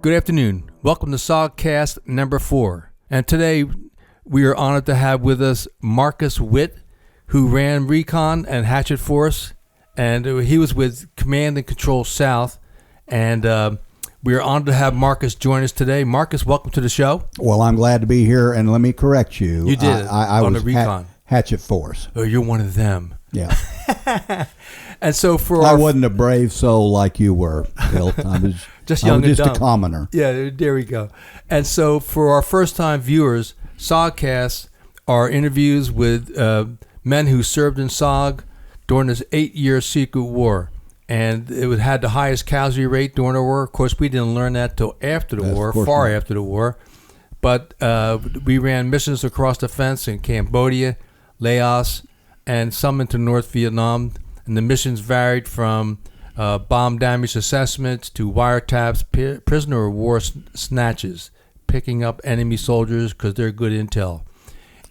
Good afternoon. Welcome to SOGCast number 4. And today we are honored to have with us Marcus Whitt, who ran Recon and Hatchet Force, and he was with Command and Control South. And we are honored to have Marcus join us today. Marcus, welcome to the show. Well, I'm glad to be here, and let me correct you. You did. I on was the Recon. Hatchet Force. Oh, you're one of them. Yeah. And so for I wasn't a brave soul like you were, Bill. I was just young and dumb. a commoner. Yeah, there we go. And so for our first-time viewers, SOGcasts are interviews with men who served in SOG during this 8-year secret war. And it had the highest casualty rate during the war. Of course, we didn't learn that till after the war, far after the war. But we ran missions across the fence in Cambodia, Laos, and some into North Vietnam. And the missions varied from bomb damage assessments to wiretaps, prisoner of war snatches, picking up enemy soldiers because they're good intel.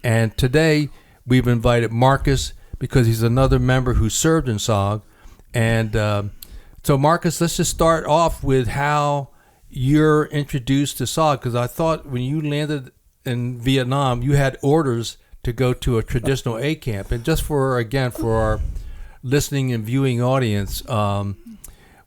And today we've invited Marcus because he's another member who served in SOG. And so Marcus, let's just start off with how you're introduced to SOG, because I thought when you landed in Vietnam, you had orders to go to a traditional A camp. And just for our listening and viewing audience, during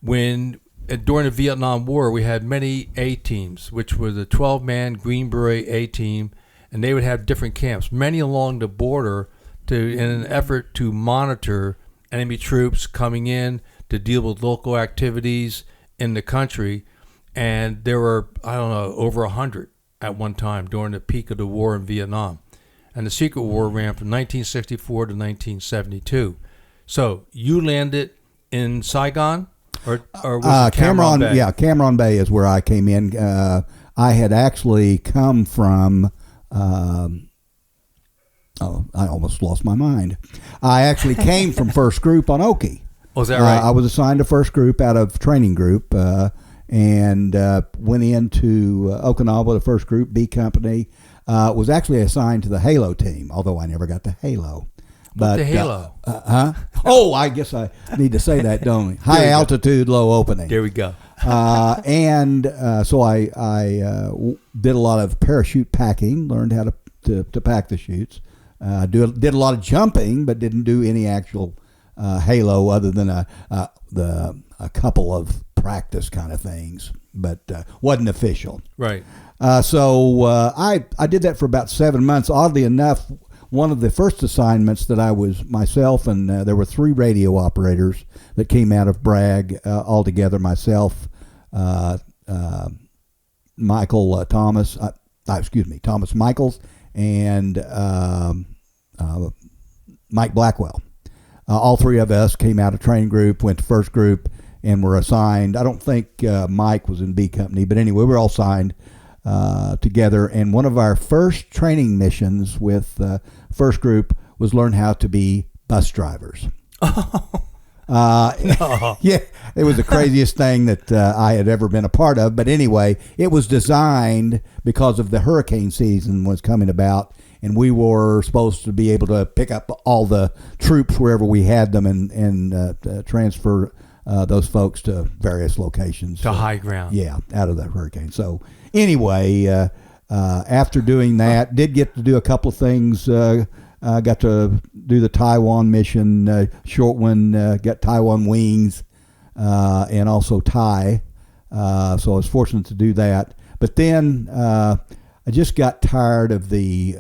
the Vietnam War, we had many A teams, which were the 12-man Green Beret A team, and they would have different camps, many along the border, in an effort to monitor enemy troops coming in to deal with local activities in the country. And there were, over 100 at one time during the peak of the war in Vietnam. And the secret war ran from 1964 to 1972. So you landed in Saigon, or was it Cam Bay? Yeah, Cam Bay is where I came in. I had actually come from. I almost lost my mind. I actually came from First Group on Oki. Oh, is that right? I was assigned to First Group out of Training Group, and went into Okinawa, the First Group B Company. Was actually assigned to the Halo team, although I never got the Halo. But the Halo? Oh, I guess I need to say that, don't we? High altitude, low opening. There we go. So I did a lot of parachute packing, learned how to pack the chutes. Did a lot of jumping, but didn't do any actual Halo other than a couple of practice kind of things, but wasn't official. Right. So I did that for about 7 months. Oddly enough, one of the first assignments that I was myself, and there were 3 radio operators that came out of Bragg altogether, myself, Thomas Michaels, and Mike Blackwell. All 3 of us came out of Training Group, went to First Group, and were assigned. I don't think Mike was in B Company, but anyway, we were all signed together. And one of our first training missions with First Group was learn how to be bus drivers. No. Yeah, it was the craziest thing that I had ever been a part of. But anyway, it was designed because of the hurricane season was coming about, and we were supposed to be able to pick up all the troops wherever we had them and transfer those folks to various locations. To high ground. Yeah, out of the hurricane. So anyway, after doing that, did get to do a couple of things. Got to do the Taiwan mission, short one, got Taiwan wings, and also Thai. So I was fortunate to do that. But then I just got tired of the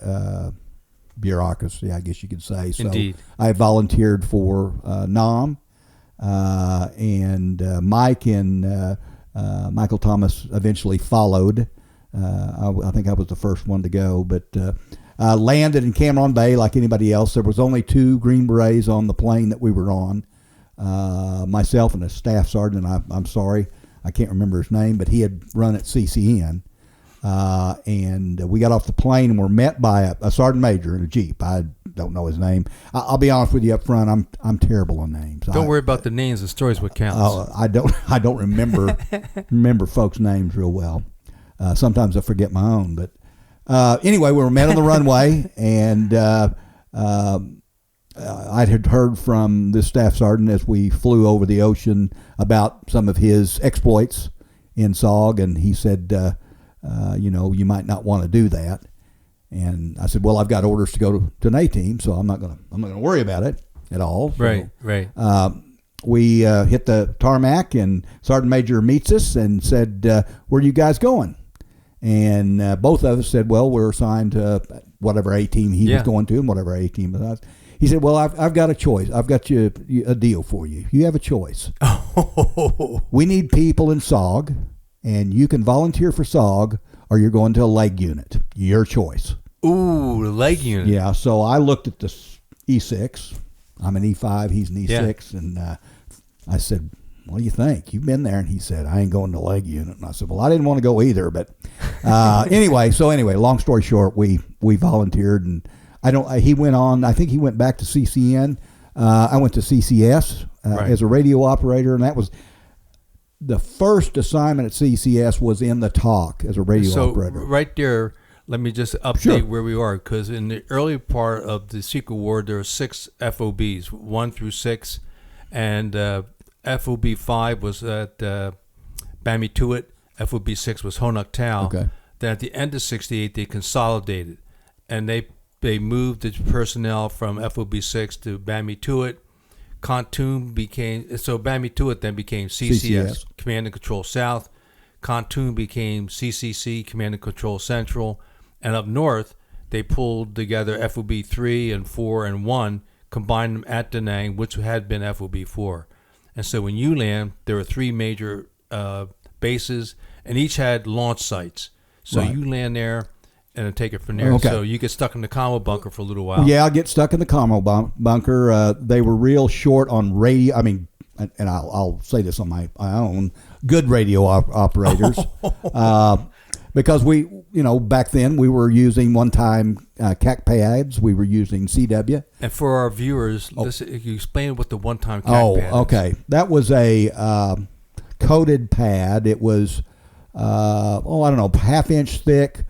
bureaucracy, I guess you could say. So Indeed. I volunteered for NAM, and Mike and Michael Thomas eventually followed. I think I was the first one to go, but landed in Cam Bay like anybody else. There was only 2 Green Berets on the plane that we were on, myself and a staff sergeant. I'm sorry, I can't remember his name, but he had run at CCN. And we got off the plane and were met by a sergeant major in a Jeep. I don't know his name. I'll be honest with you up front. I'm terrible on names. Don't worry about the names. The story's what counts. I don't remember folks' names real well. Sometimes I forget my own. But anyway, we were met on the runway, and I had heard from this staff sergeant as we flew over the ocean about some of his exploits in SOG, and he said, you might not want to do that. And I said, well, I've got orders to go to an A team, so I'm not gonna worry about it at all. So, Right. We hit the tarmac, and Sergeant Major meets us and said, where are you guys going? And both of us said, well, we're assigned to whatever A team he was going to and whatever A team was us. He said, well, I've got a choice. I've got a deal for you. You have a choice. We need people in SOG, and you can volunteer for SOG, or you're going to a leg unit. Your choice. Ooh, the leg unit. Yeah, so I looked at the E6. I'm an E5, he's an E6, and I said, what do you think? You've been there. And he said, I ain't going to leg unit. And I said, well, I didn't want to go either. But anyway, long story short, we volunteered, and he went on, I think he went back to CCN. I went to CCS as a radio operator, and that was the first assignment at CCS was in the TOC as a radio operator. Right there, let me just update where we are, because in the early part of the Secret War, there were 6 FOBs, 1 through 6, and FOB 5 was at Bami Tuit. FOB 6 was Honak Tau. Okay. Then at the end of 68, they consolidated, and they moved the personnel from FOB 6 to Bami Tuit. Bami Tuit then became CCS, Command and Control South. Kontum became CCC, Command and Control Central. And up north, they pulled together FOB 3 and 4 and 1, combined them at Da Nang, which had been FOB 4. And so when you land, there were 3 major bases, and each had launch sites. So you land there and then take it from there. Okay. So you get stuck in the combo bunker for a little while. Yeah, I'll get stuck in the combo bunker. They were real short on radio. I mean, and I'll say this on my own, good radio operators. Because back then we were using one-time CAC pads. We were using CW. And for our viewers, listen, you explain what the one-time CAC pad is. Okay. That was a coated pad. It was, half-inch thick,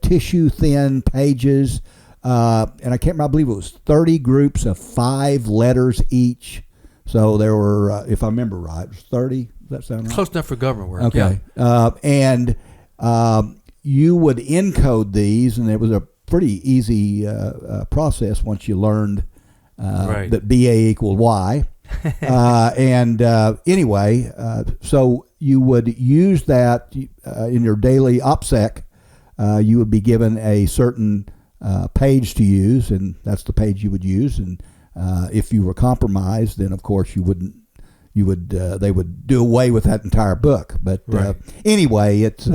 tissue-thin pages. And I can't remember, I believe it was 30 groups of 5 letters each. So there were, if I remember right, it was 30. Does that sound right? Close enough for government work. Okay. Yeah. And you would encode these, and it was a pretty easy process once you learned that BA equaled Y. Anyway, so you would use that in your daily OPSEC. You would be given a certain page to use, and that's the page you would use. And if you were compromised, then of course they would do away with that entire book. But anyway, it's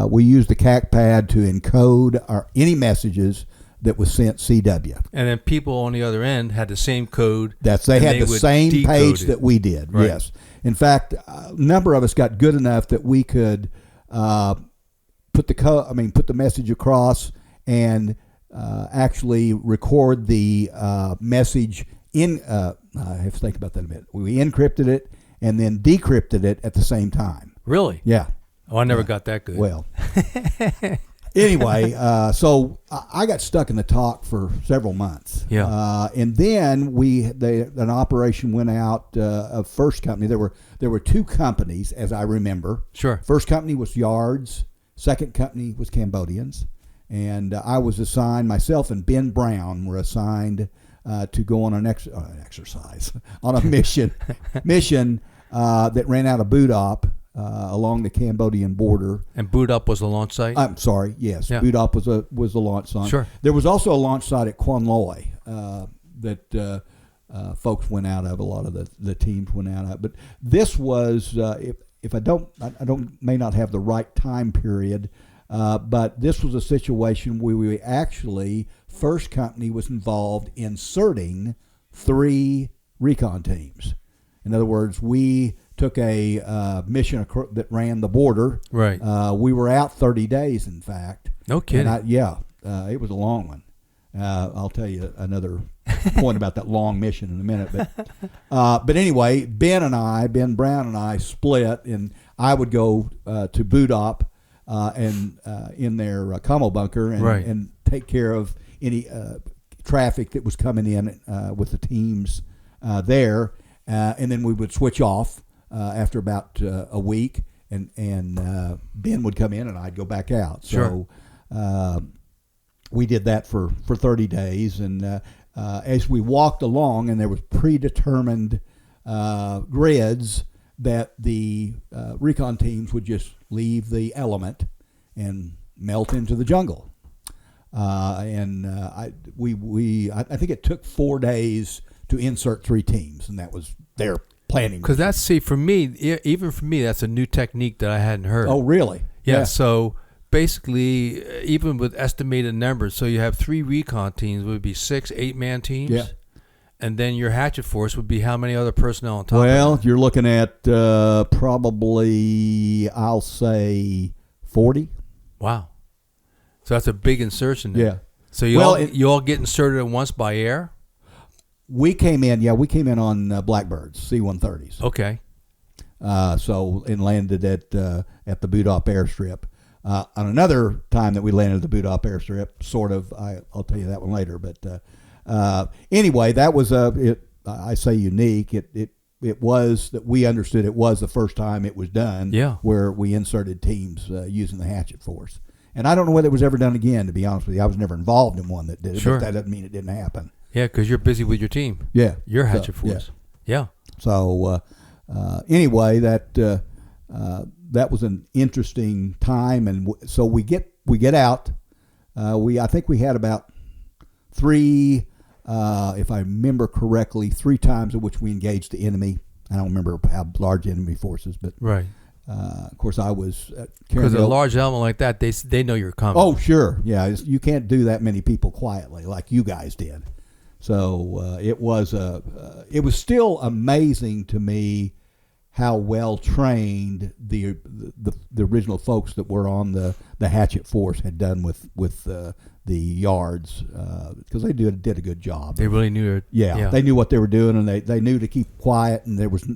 we used the CAC pad to encode any messages that was sent CW. And then people on the other end had the same code. They had the same page that we did. Right. Yes. In fact, a number of us got good enough that we could put the message across and actually record the message in. I have to think about that a bit. We encrypted it and then decrypted it at the same time. Really? Yeah. Oh, I never got that good. Well, anyway, so I got stuck in the TOC for several months. Yeah. And then an operation went out of First Company. There were 2 companies, as I remember. Sure. First company was Yards. Second company was Cambodians. And I was assigned, myself and Ben Brown were assigned to go on an exercise, on a mission that ran out of Budop along the Cambodian border. And Budop was the launch site? I'm sorry, yes. Yeah. Budop was the launch site. Sure. There was also a launch site at Quan Loy that folks went out of, a lot of the teams went out of. But this was, if I may not have the right time period, but this was a situation where we actually, First Company was involved inserting 3 recon teams. In other words, we took a mission that ran the border. Right. We were out 30 days, in fact. No kidding. It was a long one. I'll tell you another point about that long mission in a minute. But anyway, Ben Brown and I split, and I would go to Budop and in their combo bunker and take care of any traffic that was coming in with the teams there. And then we would switch off after about a week, and Ben would come in and I'd go back out. Sure. So we did that for 30 days, and as we walked along, and there was predetermined grids that the recon teams would just leave the element and melt into the jungle. I think it took 4 days to insert 3 teams, and that was their planning. Because for me, even for me, that's a new technique that I hadn't heard. Oh, really? Yeah. So basically, even with estimated numbers, so you have 3 recon teams, would be 6 8-man teams. Yeah. And then your hatchet force would be how many other personnel on top Well, of that? you're looking at probably, I'll say, 40. Wow. So that's a big insertion there. Yeah. So you all get inserted at once by air? We came in on Blackbirds, C-130s. Okay. And landed at the Budop airstrip. On another time that we landed at the Budop airstrip, sort of, I'll tell you that one later. But anyway, that was I say unique. It was that we understood it was the first time it was done. Yeah. Where we inserted teams using the hatchet force. And I don't know whether it was ever done again, to be honest with you. I was never involved in one that did it, Sure. but that doesn't mean it didn't happen. Yeah, because you're busy with your team. Yeah. Your hatchet force. Yeah. So anyway, that was an interesting time, and so we get out. I think we had about 3, if I remember correctly, 3 times in which we engaged the enemy. I don't remember how large enemy forces, but Right. Of course I was Because a large element like that, they know you're coming. Oh, sure, yeah. You can't do that many people quietly like you guys did. So it was still amazing to me how well trained the original folks that were on the hatchet force had done with the yards, because they did a good job. They really knew it. Yeah, they knew what they were doing, and they knew to keep quiet, and there was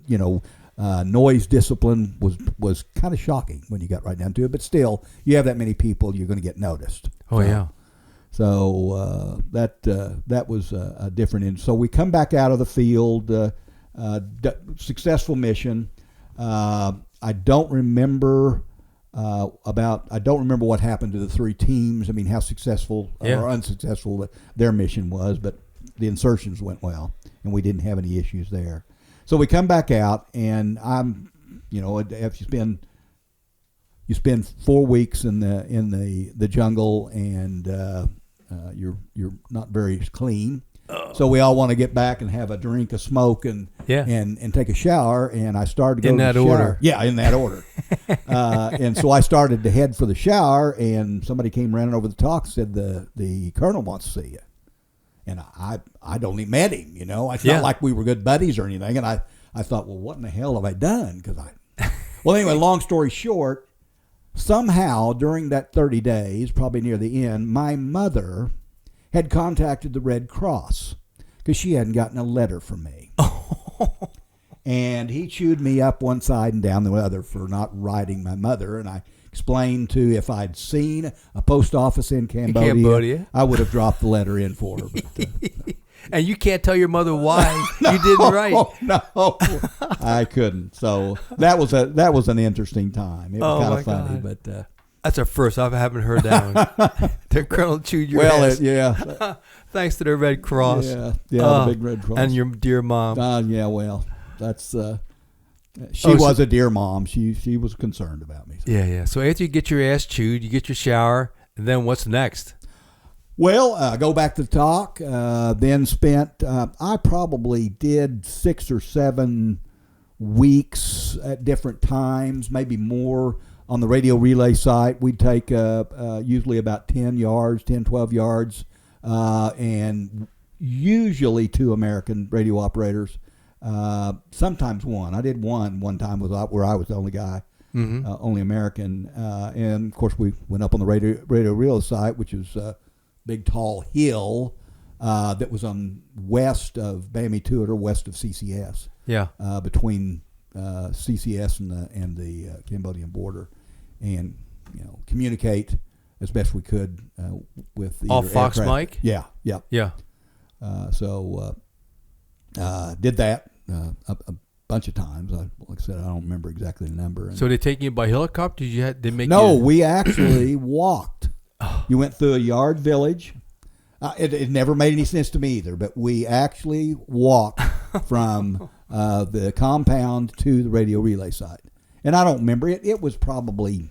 noise discipline was kind of shocking when you got right down to it. But still, you have that many people, you're going to get noticed. Oh, yeah. So that was a different. So we come back out of the field, successful mission. I don't remember what happened to the 3 teams. I mean, how successful or unsuccessful their mission was, but the insertions went well, and we didn't have any issues there. So we come back out, and if you spend 4 weeks in the jungle, and you're not very clean. So we all want to get back and have a drink, a smoke, and take a shower. And I started to go in that order. Yeah, in that order. And so I started to head for the shower, and somebody came running over the talk and said the colonel wants to see you. And I'd only met him, It's not like we were good buddies or anything. And I thought, well, what in the hell have I done? Well, anyway, long story short, somehow during that 30 days, probably near the end, my mother had contacted the Red Cross because she hadn't gotten a letter from me. And he chewed me up one side and down the other for not writing my mother. And I explained to if I'd seen a post office in Cambodia, I would have dropped the letter in for her. But, and you can't tell your mother why you didn't write. No, I couldn't. So that was an interesting time. It was kind of funny, God. but that's a first. I haven't heard that one. The colonel chewed your ass. Yeah. Thanks to the Red Cross. Yeah, the big Red Cross. And your dear mom. Yeah, well, that's she was a dear mom. She was concerned about me. So. Yeah. So after you get your ass chewed, you get your shower, and then what's next? Well, go back to the talk. Then spent. I probably did 6 or 7 weeks at different times, maybe more. On the radio relay site, we'd take usually about 10 yards, 10, 12 yards, and usually 2 American radio operators, sometimes 1. I did one time where I was the only guy, only American. And, of course, we went up on the radio relay site, which is a big, tall hill that was on west of Bami-Tuatar, west of CCS. Yeah. Between CCS and the Cambodian border. And communicate as best we could with all Fox aircraft. mic. Yeah. Yeah. So did that bunch of times. Like I said, I don't remember exactly the number. And So they taking you by helicopter? They make no, you... we actually walked. You went through a yard village. It never made any sense to me either, but we actually walked from the compound to the radio relay site. And I don't remember it. It was probably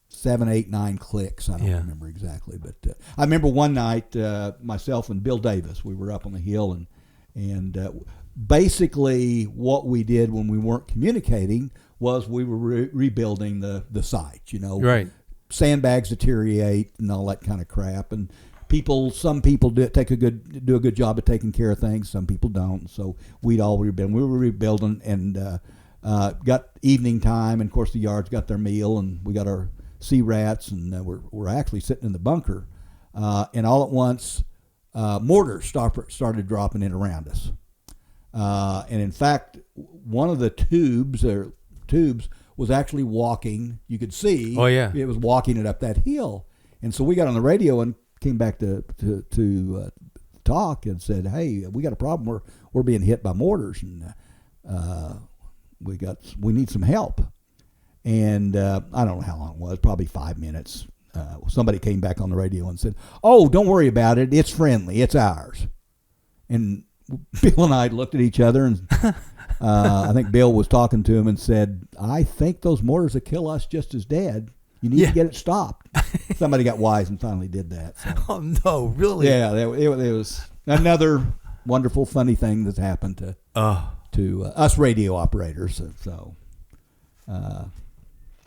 7, 8, 9 clicks. I don't remember exactly, but I remember one night, myself and Bill Davis, we were up on the hill, and basically what we did when we weren't communicating was we were rebuilding the site. Right. Sandbags deteriorate and all that kind of crap, and some people do a good job of taking care of things. Some people don't. So we were rebuilding, and got evening time, and of course the yards got their meal, and we got our sea rats, and we're actually sitting in the bunker, and all at once mortars started dropping in around us, and in fact one of the tubes was actually walking. You could see it was walking it up that hill, and so we got on the radio and came back to talk and said, hey, we got a problem. We're being hit by mortars, and we need some help. And I don't know how long it was, probably 5 minutes. Somebody came back on the radio and said, oh, don't worry about it. It's friendly. It's ours. And Bill and I looked at each other, and I think Bill was talking to him and said, I think those mortars will kill us just as dead. You need to get it stopped. Somebody got wise and finally did that. So. Oh, no, really? Yeah, it was another wonderful, funny thing that's happened to us radio operators. So,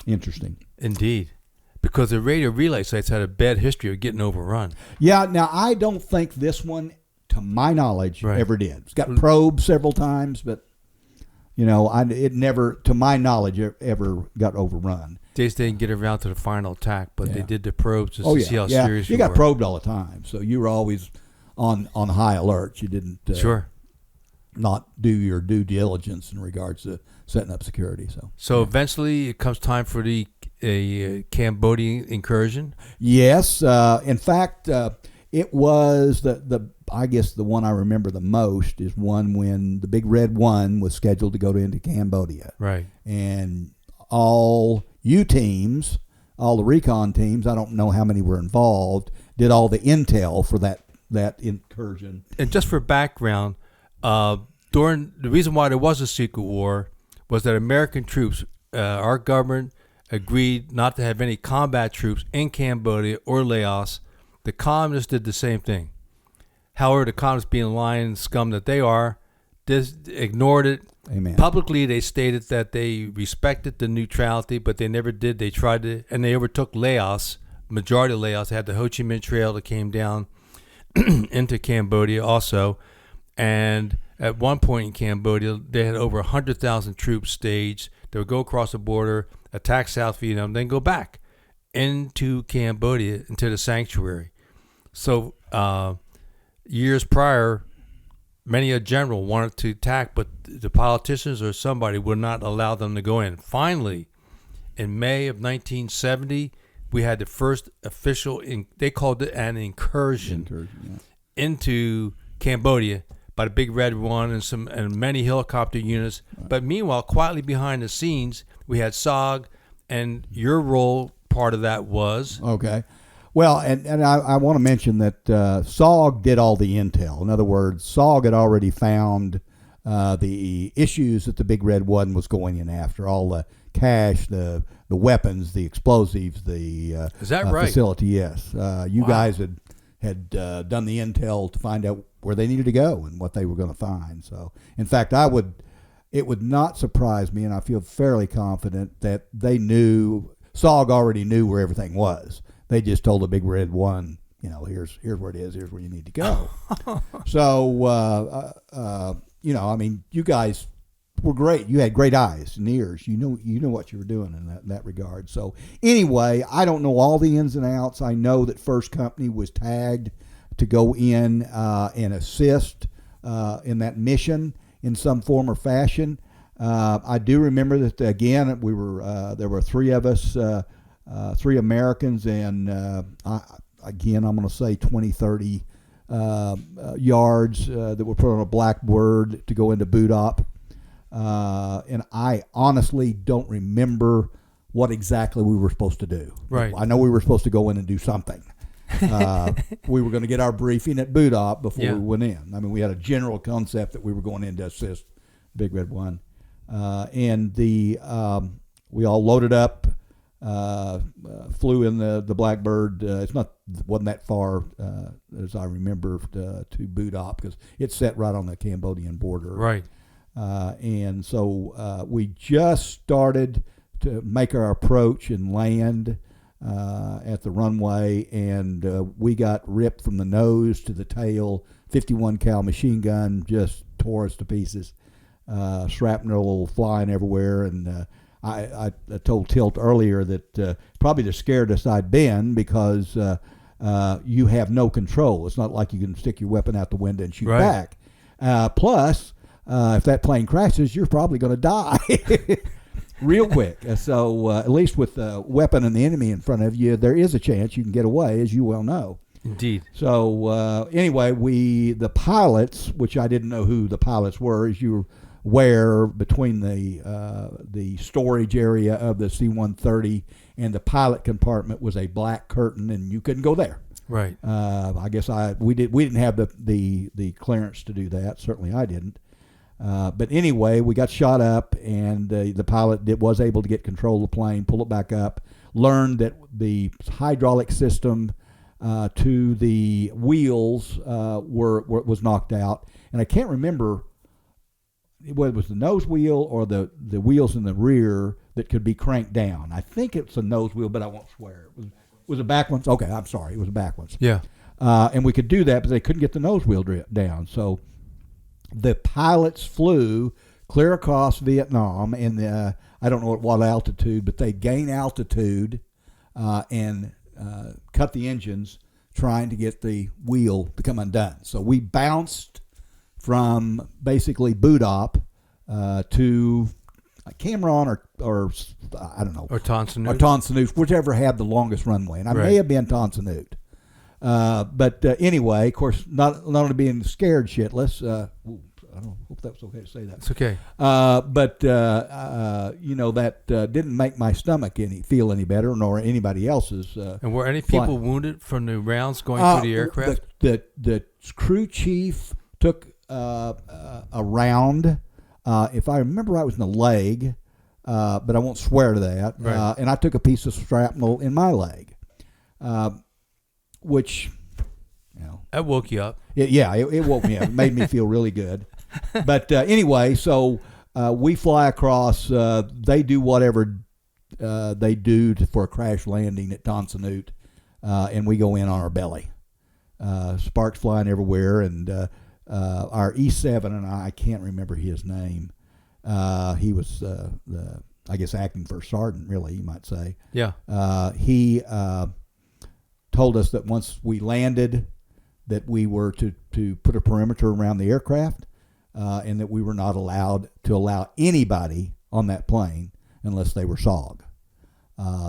interesting. Indeed. Because the radio relay sites had a bad history of getting overrun. Yeah, now I don't think this one, to my knowledge, ever did. It's got probed several times, but, it never, to my knowledge, ever got overrun. They just didn't get around to the final attack, but they did the probes just to see how serious you got were. probed all the time, so you were always on high alert. You didn't not do your due diligence in regards to setting up security. So eventually it comes time for the Cambodian incursion. Yes, in fact, it was I guess the one I remember the most is one when the Big Red One was scheduled to go into Cambodia. Right. And all teams, all the Recon teams, I don't know how many were involved, did all the intel for that incursion. And just for background, during the reason why there was a secret war was that American troops, our government agreed not to have any combat troops in Cambodia or Laos. The communists did the same thing. However, the communists, being lying scum that they are, ignored it. Amen. Publicly, they stated that they respected the neutrality, but they never did. They tried to, and they overtook Laos, majority of Laos. They had the Ho Chi Minh Trail that came down into Cambodia also. And at one point in Cambodia, they had over 100,000 troops staged. They would go across the border, attack South Vietnam, then go back into Cambodia, into the sanctuary. So years prior, many a general wanted to attack, but the politicians or somebody would not allow them to go in. Finally, in May of 1970, we had the first official, they called it an incursion into Cambodia by the Big Red One and many helicopter units. Right. But meanwhile, quietly behind the scenes, we had SOG, and your role, part of that was? Okay. Well, and I want to mention that SOG did all the intel. In other words, SOG had already found the issues that the Big Red One was going in after, all the cash, the weapons, the explosives, the Is that right? facility. Yes. You guys had done the intel to find out where they needed to go and what they were going to find. So, in fact, it would not surprise me, and I feel fairly confident that SOG already knew where everything was. They just told the Big Red One, here's where it is, here's where you need to go. So, I mean, you guys were great. You had great eyes and ears. You know what you were doing in that regard. So, anyway, I don't know all the ins and outs. I know that First Company was tagged to go in and assist in that mission in some form or fashion. I do remember that, again, there were three of us, 3 Americans, and I'm going to say 20, 30 yards that were put on a blackboard to go into boot op. and I honestly don't remember what exactly we were supposed to do. Right. I know we were supposed to go in and do something. We were going to get our briefing at boot op before we went in. I mean, we had a general concept that we were going in to assist Big Red One, and we all loaded up, flew in the Blackbird. Wasn't that far as I remember to boot op because it's set right on the Cambodian border. Right. And so we just started to make our approach and land at the runway, and we got ripped from the nose to the tail. 51 cal machine gun just tore us to pieces. Shrapnel flying everywhere, and I told Tilt earlier that probably the scaredest I'd been because you have no control. It's not like you can stick your weapon out the window and shoot back. Plus, if that plane crashes, you're probably going to die real quick. So at least with the weapon and the enemy in front of you, there is a chance you can get away, as you well know. Indeed. So anyway, the pilots, which I didn't know who the pilots were, as you were between the storage area of the C-130 and the pilot compartment was a black curtain, and you couldn't go there. Right. I guess we didn't have the clearance to do that. Certainly, I didn't. But anyway, we got shot up, and the pilot was able to get control of the plane, pull it back up, learned that the hydraulic system to the wheels was knocked out, and I can't remember whether it was the nose wheel or the wheels in the rear that could be cranked down. I think it's a nose wheel, but I won't swear. Was it back ones? Okay, I'm sorry. It was a back ones. Yeah. And we could do that, but they couldn't get the nose wheel down. So the pilots flew clear across Vietnam, and I don't know at what altitude, but they gained altitude and cut the engines trying to get the wheel to come undone. So we bounced from basically boot op to Cameron or I don't know. Or Ton Son Nhut. Or Ton Son Nhut, whichever had the longest runway. And I may have been Ton Son Nhut. But anyway, of course, not only being scared shitless, I don't hope that was okay to say that. It's okay. But that didn't make my stomach feel any better, nor anybody else's. And were any people wounded from the rounds going through the aircraft? The crew chief took a round. If I remember right, it was in the leg, but I won't swear to that. Right. And I took a piece of shrapnel in my leg, which, that woke you up. It woke me up. It made me feel really good. But anyway, so we fly across. They do whatever they do for a crash landing at Ton Son Nhut, and we go in on our belly. Sparks flying everywhere, and our E7, and I can't remember his name. He was I guess acting first sergeant, really, you might say. Yeah. He told us that once we landed, that we were to put a perimeter around the aircraft, and that we were not allowed to allow anybody on that plane unless they were SOG.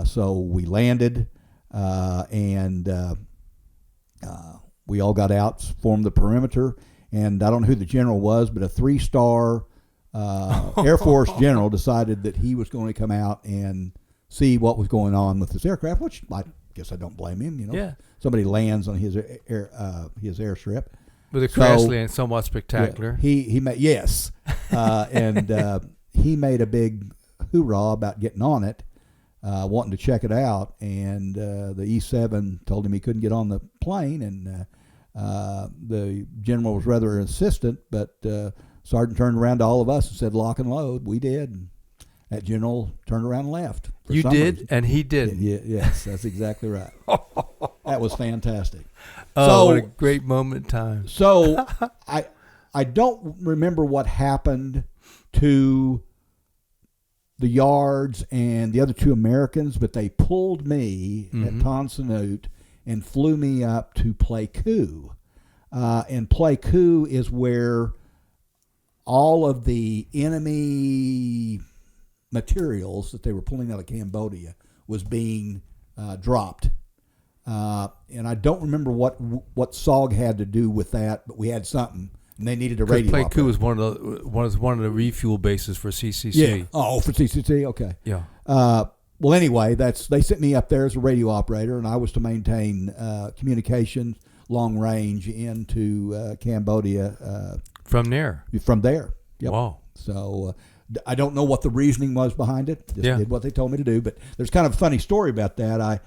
So we landed, and we all got out, formed the perimeter, and I don't know who the general was, but a 3-star Air Force general decided that he was going to come out and see what was going on with this aircraft, which I guess I don't blame him. Yeah. Somebody lands on his airstrip. With a crash land somewhat spectacular. Yeah, he made and he made a big hoorah about getting on it, wanting to check it out, and the E7 told him he couldn't get on the plane, and the general was rather insistent, but Sergeant turned around to all of us and said, "Lock and load." We did. And that general turned around and left. You did, and he didn't. Yes, that's exactly right. That was fantastic. Oh, what a great moment in time. So I don't remember what happened to the Yards and the other 2 Americans, but they pulled me at Ton Son Nhut and flew me up to Pleiku. And Pleiku is where all of the enemy materials that they were pulling out of Cambodia was being dropped. And I don't remember what SOG had to do with that, but we had something and they needed a radio Pleiku operator. was one of the refuel bases for CCC. Yeah. Oh, for CCC, okay. Yeah. Well, anyway, they sent me up there as a radio operator, and I was to maintain communications long range into Cambodia. From there. From there. Yep. Wow. So I don't know what the reasoning was behind it. Just did what they told me to do. But there's kind of a funny story about that. I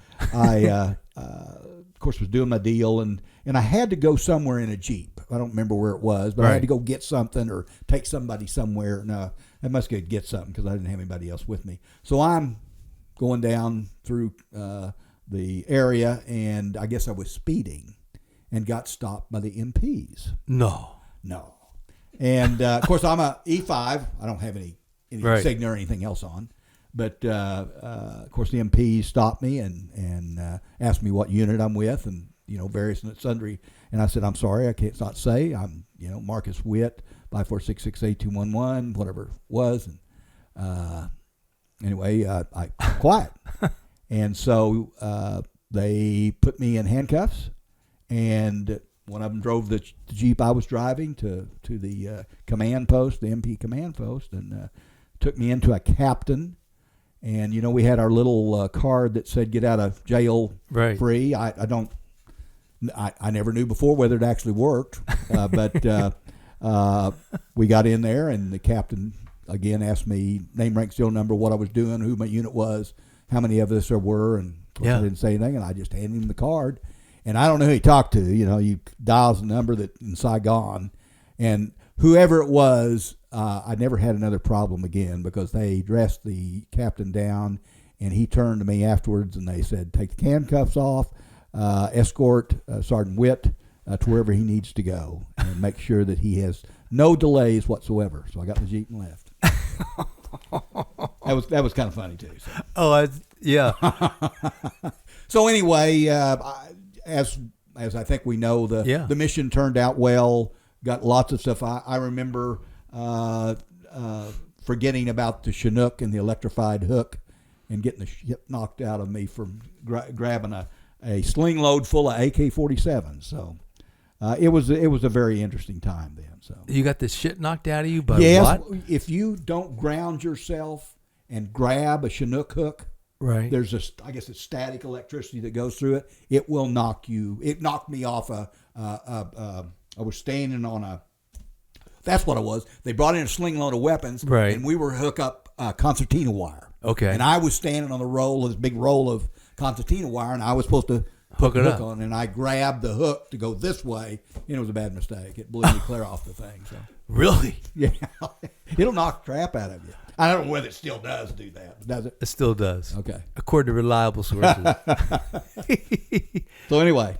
of course, was doing my deal, and I had to go somewhere in a Jeep. I don't remember where it was, but I had to go get something or take somebody somewhere. No, I must go get something because I didn't have anybody else with me. So I'm going down through the area, and I guess I was speeding and got stopped by the MPs. No. And, of course, I'm a E5. I don't have any insignia or anything else on. But, of course, the MPs stopped me and asked me what unit I'm with and, various and sundry. And I said, I'm sorry, I can't not say. I'm, Marcus Whitt, 546682111, whatever it was. And anyway, I quiet. And so they put me in handcuffs, and one of them drove the Jeep I was driving to the command post, the MP command post, and took me into a captain. And, we had our little card that said get out of jail free. I never knew before whether it actually worked, but we got in there, and the captain, again, asked me name, rank, serial number, what I was doing, who my unit was, how many of us there were, and of course I didn't say anything, and I just handed him the card. And I don't know who he talked to. You dials the number that in Saigon, and whoever it was, I never had another problem again because they dressed the captain down, and he turned to me afterwards, and they said, take the handcuffs off, escort Sergeant Whitt to wherever he needs to go, and make sure that he has no delays whatsoever. So I got in the Jeep and left. That was kind of funny too. So. Yeah. So anyway, as I think we know, the mission turned out well. Got lots of stuff. I remember forgetting about the Chinook and the electrified hook, and getting the shit knocked out of me from grabbing a sling load full of AK-47. So it was a very interesting time then. So you got the shit knocked out of you, but yes, what? If you don't ground yourself and grab a Chinook hook, right? There's I guess it's static electricity that goes through it. It will knock you. It knocked me off I was standing on that's what it was. They brought in a sling load of weapons, right? And we were hook up concertina wire. Okay. And I was standing on this big roll of concertina wire, and I was supposed to hook it up on, and I grabbed the hook to go this way, and it was a bad mistake. It blew me clear off the thing. So really, yeah, it'll knock the crap out of you. I don't know whether it still does do that. Does it? It still does. Okay. According to reliable sources. So anyway.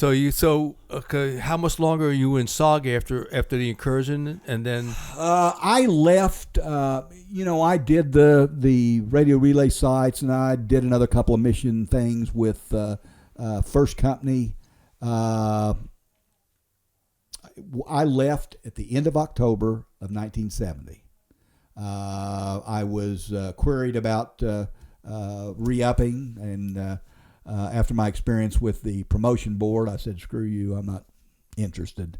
Okay, how much longer are you in SOG after the incursion, and then? I left. I did the radio relay sites, and I did another couple of mission things with First Company. I left at the end of October of 1970. I was queried about re-upping, and after my experience with the promotion board, I said, screw you, I'm not interested.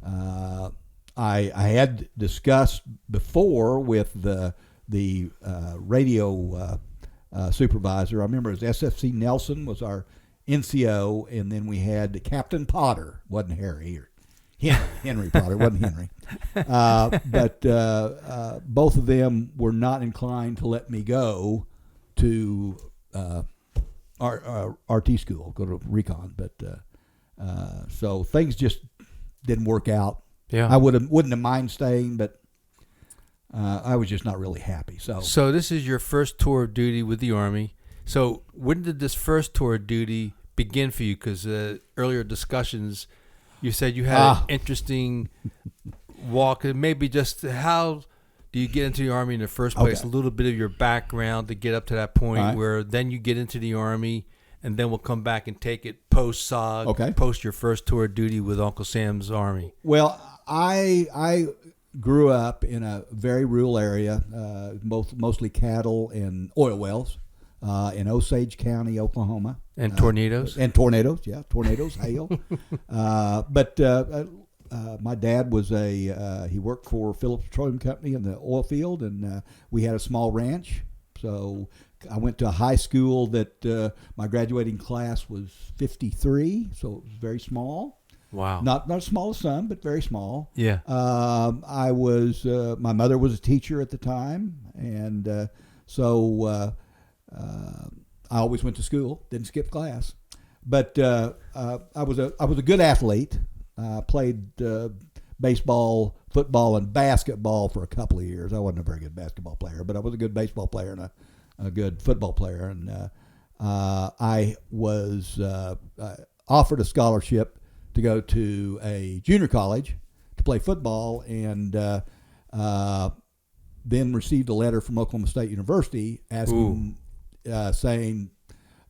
I had discussed before with the radio supervisor. I remember it was SFC Nelson was our NCO, and then we had Captain Potter, wasn't Harry, or Henry Potter, wasn't Henry. But both of them were not inclined to let me go to our RT school, go to Recon. But so things just didn't work out. Yeah, I wouldn't have mind staying, but I was just not really happy. So this is your first tour of duty with the Army. So when did this first tour of duty begin for you? Because earlier discussions, you said you had an interesting walk. Maybe just how do you get into the Army in the first place? Okay. A little bit of your background to get up to that point where then you get into the Army, and then we'll come back and take it post-SOG, post your first tour of duty with Uncle Sam's Army. Well, I grew up in a very rural area, mostly cattle and oil wells. In Osage County, Oklahoma. And tornadoes? Tornadoes, hail. But my dad was he worked for Phillips Petroleum Company in the oil field, and we had a small ranch. So I went to a high school that my graduating class was 53, so it was very small. Wow. Not as small as some, but very small. Yeah. I was my mother was a teacher at the time, and so I always went to school, didn't skip class. But I was a good athlete. Played baseball, football, and basketball for a couple of years. I wasn't a very good basketball player, but I was a good baseball player and a good football player. And I was offered a scholarship to go to a junior college to play football, and then received a letter from Oklahoma State University asking, saying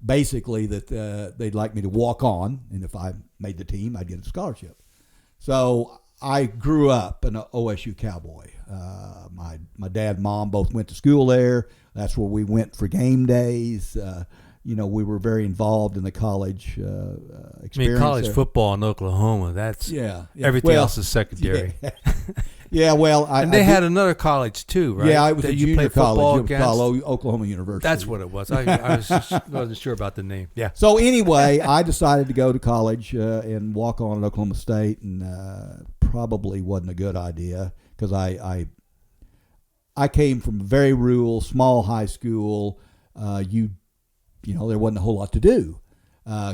basically that they'd like me to walk on, and if I made the team, I'd get a scholarship. So I grew up an OSU Cowboy. My dad and mom both went to school there. That's where we went for game days. We were very involved in the college experience. I mean, college there. Football in Oklahoma, that's everything Well, else is secondary. Yeah, well, and they had another college too, right? Yeah, I was a junior college. It was against? called Oklahoma University. That's what it was. I wasn't sure about the name. Yeah. So anyway, I decided to go to college and walk on at Oklahoma State, and probably wasn't a good idea because I came from a very rural, small high school. There wasn't a whole lot to do.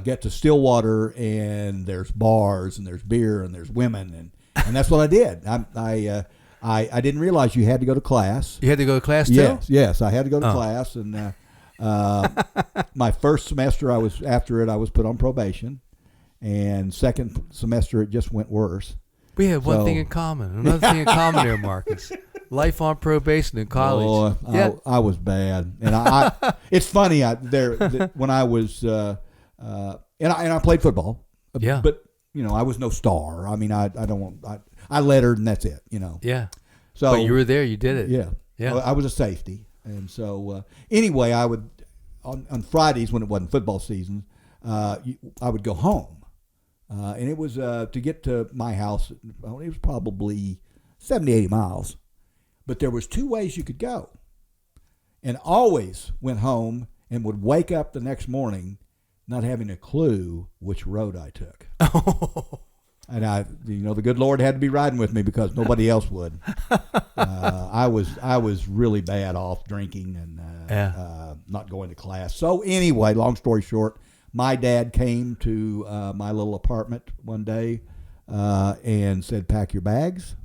Get to Stillwater, and there's bars, and there's beer, and there's women, and that's what I did. I didn't realize you had to go to class. You had to go to class too? Yes, I had to go to class, and my first semester I was put on probation, and second semester it just went worse. We had one thing in common. Another thing in common there, Marcus. Life on probation in college. I was bad, and it's funny. When I was and I played football. Yeah. But I was no star. I mean, I lettered, and that's it. Yeah. So but you were there. You did it. Yeah. Yeah. I was a safety, and so anyway, I would on Fridays when it wasn't football season, I would go home, and it was to get to my house. It was probably 70, 80 miles. But there was two ways you could go, and always went home and would wake up the next morning not having a clue which road I took. And the good Lord had to be riding with me because nobody else would. I was really bad off drinking and not going to class. So anyway, long story short, my dad came to my little apartment one day and said, "Pack your bags.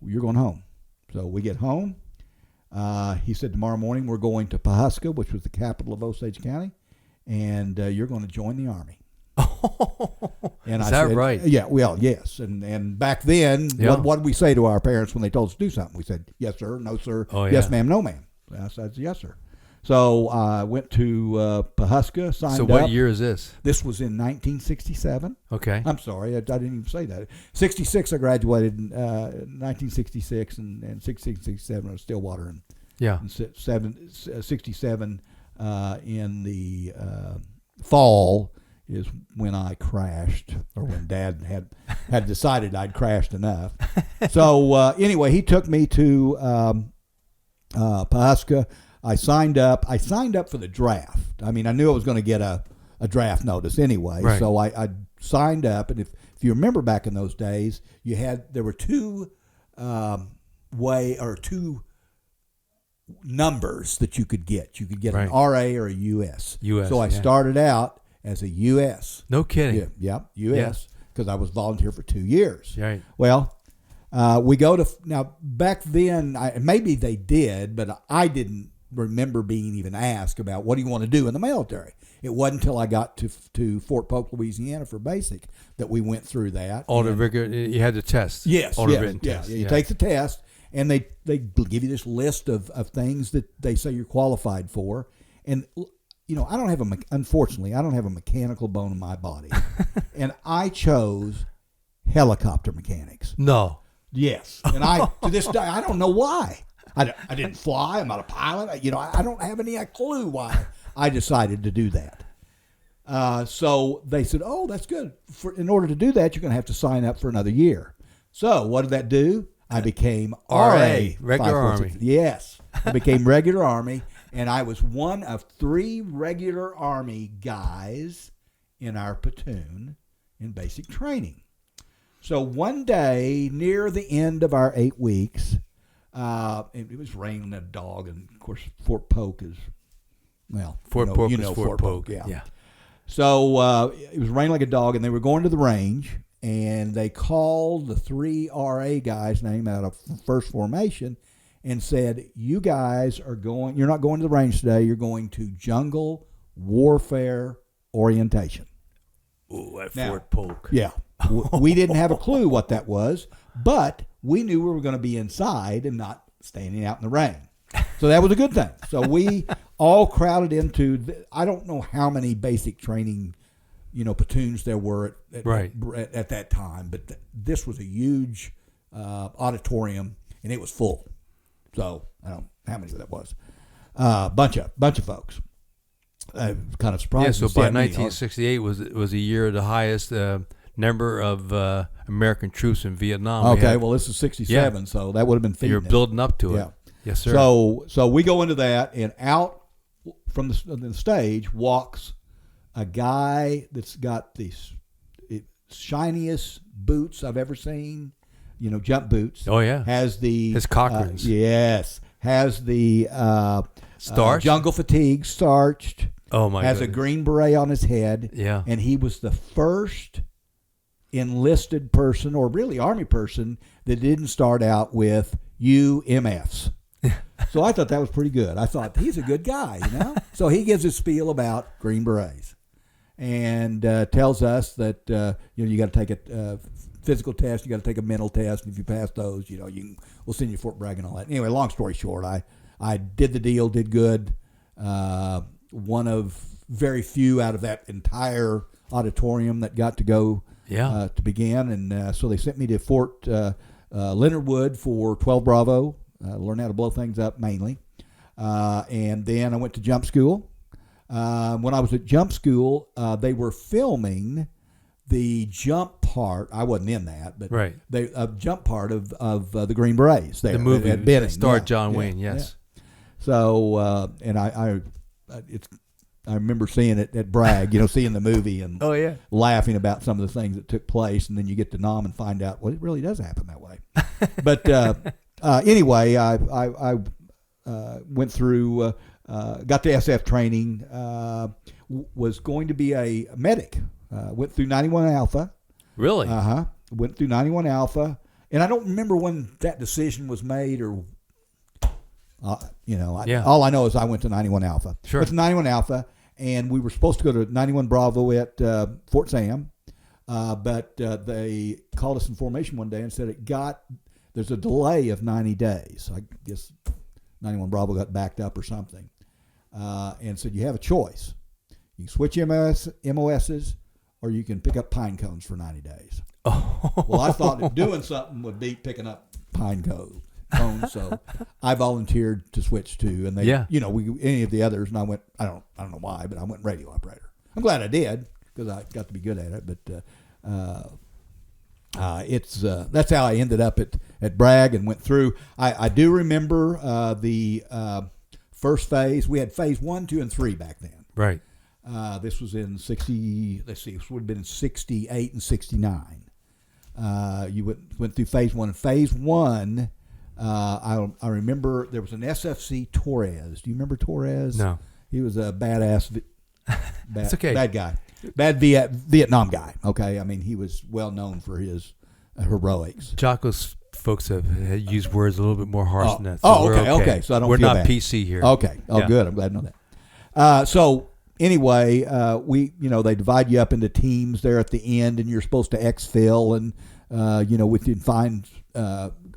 You're going home." So we get home. He said, "Tomorrow morning we're going to Pawhuska, which was the capital of Osage County, and you're going to join the Army." And Is that right? Yeah, well, yes. And back then, what did we say to our parents when they told us to do something? We said, "Yes, sir," "No, sir," "Yes, ma'am," "No, ma'am." I said, "Yes, sir." So I went to Pawhuska, signed up. So what year is this? This was in 1967. Okay. I'm sorry, I didn't even say that. 66, I graduated in 1966, and 66, 67 I was Stillwater, and 67 in the fall is when I crashed, or when Dad had decided I'd crashed enough. So anyway, he took me to Pawhuska. I signed up for the draft. I mean, I knew I was going to get a draft notice anyway. Right. So I signed up, and if you remember back in those days, there were two numbers that you could get. You could get an RA or a US. So I started out as a US. No kidding. Yeah, US, because I was volunteer for 2 years. Right. Well, we go to now. Back then, maybe they did, but I didn't remember being even asked about what do you want to do in the military. It wasn't until I got to Fort Polk, Louisiana for basic that we went through that. You had the test. Yes. Written test. Yeah. You take the test, and they give you this list of things that they say you're qualified for. And, unfortunately, I don't have a mechanical bone in my body. And I chose helicopter mechanics. No. Yes. And to this day, I don't know why. I didn't fly. I'm not a pilot. I don't have any clue why I decided to do that. So they said, "Oh, that's good. In order to do that, you're going to have to sign up for another year." So what did that do? I became RA, regular Army. Yes, I became regular Army, and I was one of 3 regular Army guys in our platoon in basic training. So one day, near the end of our 8 weeks, it was raining a dog, and of course Fort Polk is, well, Fort Polk. Yeah. So it was raining like a dog, and they were going to the range, and they called the 3 RA guys' name out of first formation and said, "You guys you're not going to the range today. You're going to jungle warfare orientation." Ooh, at Fort Polk. Yeah. We didn't have a clue what that was, but we knew we were going to be inside and not standing out in the rain. So that was a good thing. So we all crowded into, I don't know how many basic training, platoons there were at that time, but this was a huge auditorium, and it was full. So I don't know how many that was. Bunch of folks. I was kind of surprised. Yeah, so by 1968 was a year of the highest number of American troops in Vietnam. Okay, well, this is 67, so that would have been feeding. You're building up to it. Yeah. Yes, sir. So we go into that, and out from the stage walks a guy that's got the shiniest boots I've ever seen, jump boots. Oh, yeah. Has his Cochranes. Yes. Has the jungle fatigue starched. Oh, my God. Has a green beret on his head. Yeah. And he was the first enlisted person, or really Army person, that didn't start out with UMFs. So I thought that was pretty good. I thought, he's a good guy, So he gives his spiel about Green Berets and tells us that, you got to take a physical test, you got to take a mental test, and if you pass those, we'll send you to Fort Bragg and all that. Anyway, long story short, I did the deal, did good. One of very few out of that entire auditorium that got to go to begin. And so they sent me to Fort Leonard Wood for 12 Bravo, learn how to blow things up mainly. And then I went to jump school. When I was at jump school, they were filming the jump part. I wasn't in that, but jump part of the Green Berets there. The movie at Benning. starred John Wayne, yes. Yeah. So, and I remember seeing it at Bragg, seeing the movie and laughing about some of the things that took place, and then you get to Nam and find out, well, it really does happen that way. But anyway, I went through, got the SF training, was going to be a medic, went through 91 Alpha. Really? Went through 91 Alpha, and I don't remember when that decision was made or. All I know is I went to 91 Alpha. Sure. Went to 91 Alpha, and we were supposed to go to 91 Bravo at Fort Sam, but they called us in formation one day and said there's a delay of 90 days. I guess 91 Bravo got backed up or something, and said you have a choice. You can switch MOSs, or you can pick up pine cones for 90 days. Oh. Well, I thought that doing something would be picking up pine cones. So I volunteered to switch to, and they, any of the others, and I went. I don't know why, but I went radio operator. I'm glad I did because I got to be good at it. But that's how I ended up at Bragg and went through. I do remember the first phase. We had phase 1, 2, and 3 back then. Right. This was in 60. Let's see, this would have been in 68 and 69. You went through phase 1. And phase 1. I remember there was an SFC Torres. Do you remember Torres? No. He was a badass, It's okay. bad guy, bad Vietnam guy. Okay, I mean he was well known for his heroics. Jocko's folks have used words a little bit more harsh than that. So okay. So I don't. We're feel not bad. PC here. Okay. Oh, good. I'm glad to know that. So anyway, they divide you up into teams there at the end, and you're supposed to exfil and within find.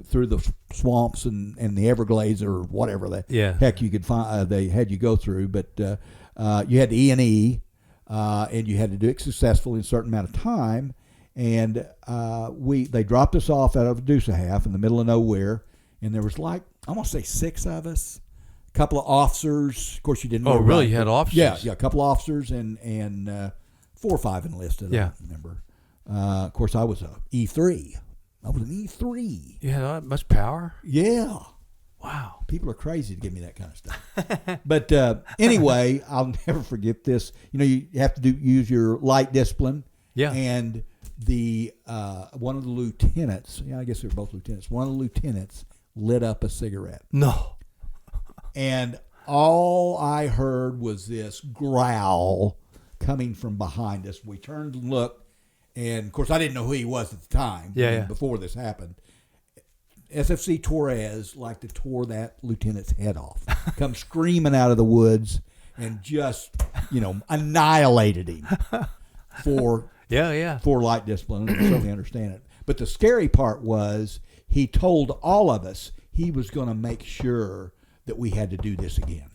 Through the swamps and the Everglades or whatever the heck you could find, they had you go through. But you had the E&E, and you had to do it successfully in a certain amount of time. And they dropped us off out of Deuce-a-Half in the middle of nowhere, and there was I want to say 6 of us couple of officers. Of course, you didn't. Oh, really? You had officers? Yeah, a couple of officers and 4 or 5 enlisted. Yeah. I don't remember. Of course, I was a E3. I was an E3. You had that much power? Yeah. Wow. People are crazy to give me that kind of stuff. But anyway, I'll never forget this. You know, you have to use your light discipline. Yeah. And the one of the lieutenants, I guess they were both lieutenants, one of the lieutenants lit up a cigarette. No. And all I heard was this growl coming from behind us. We turned and looked, and of course I didn't know who he was at the time. Before this happened. SFC Torres like to tore that lieutenant's head off. Come screaming out of the woods and just, annihilated him for light discipline. I certainly understand it. But the scary part was he told all of us he was going to make sure that we had to do this again.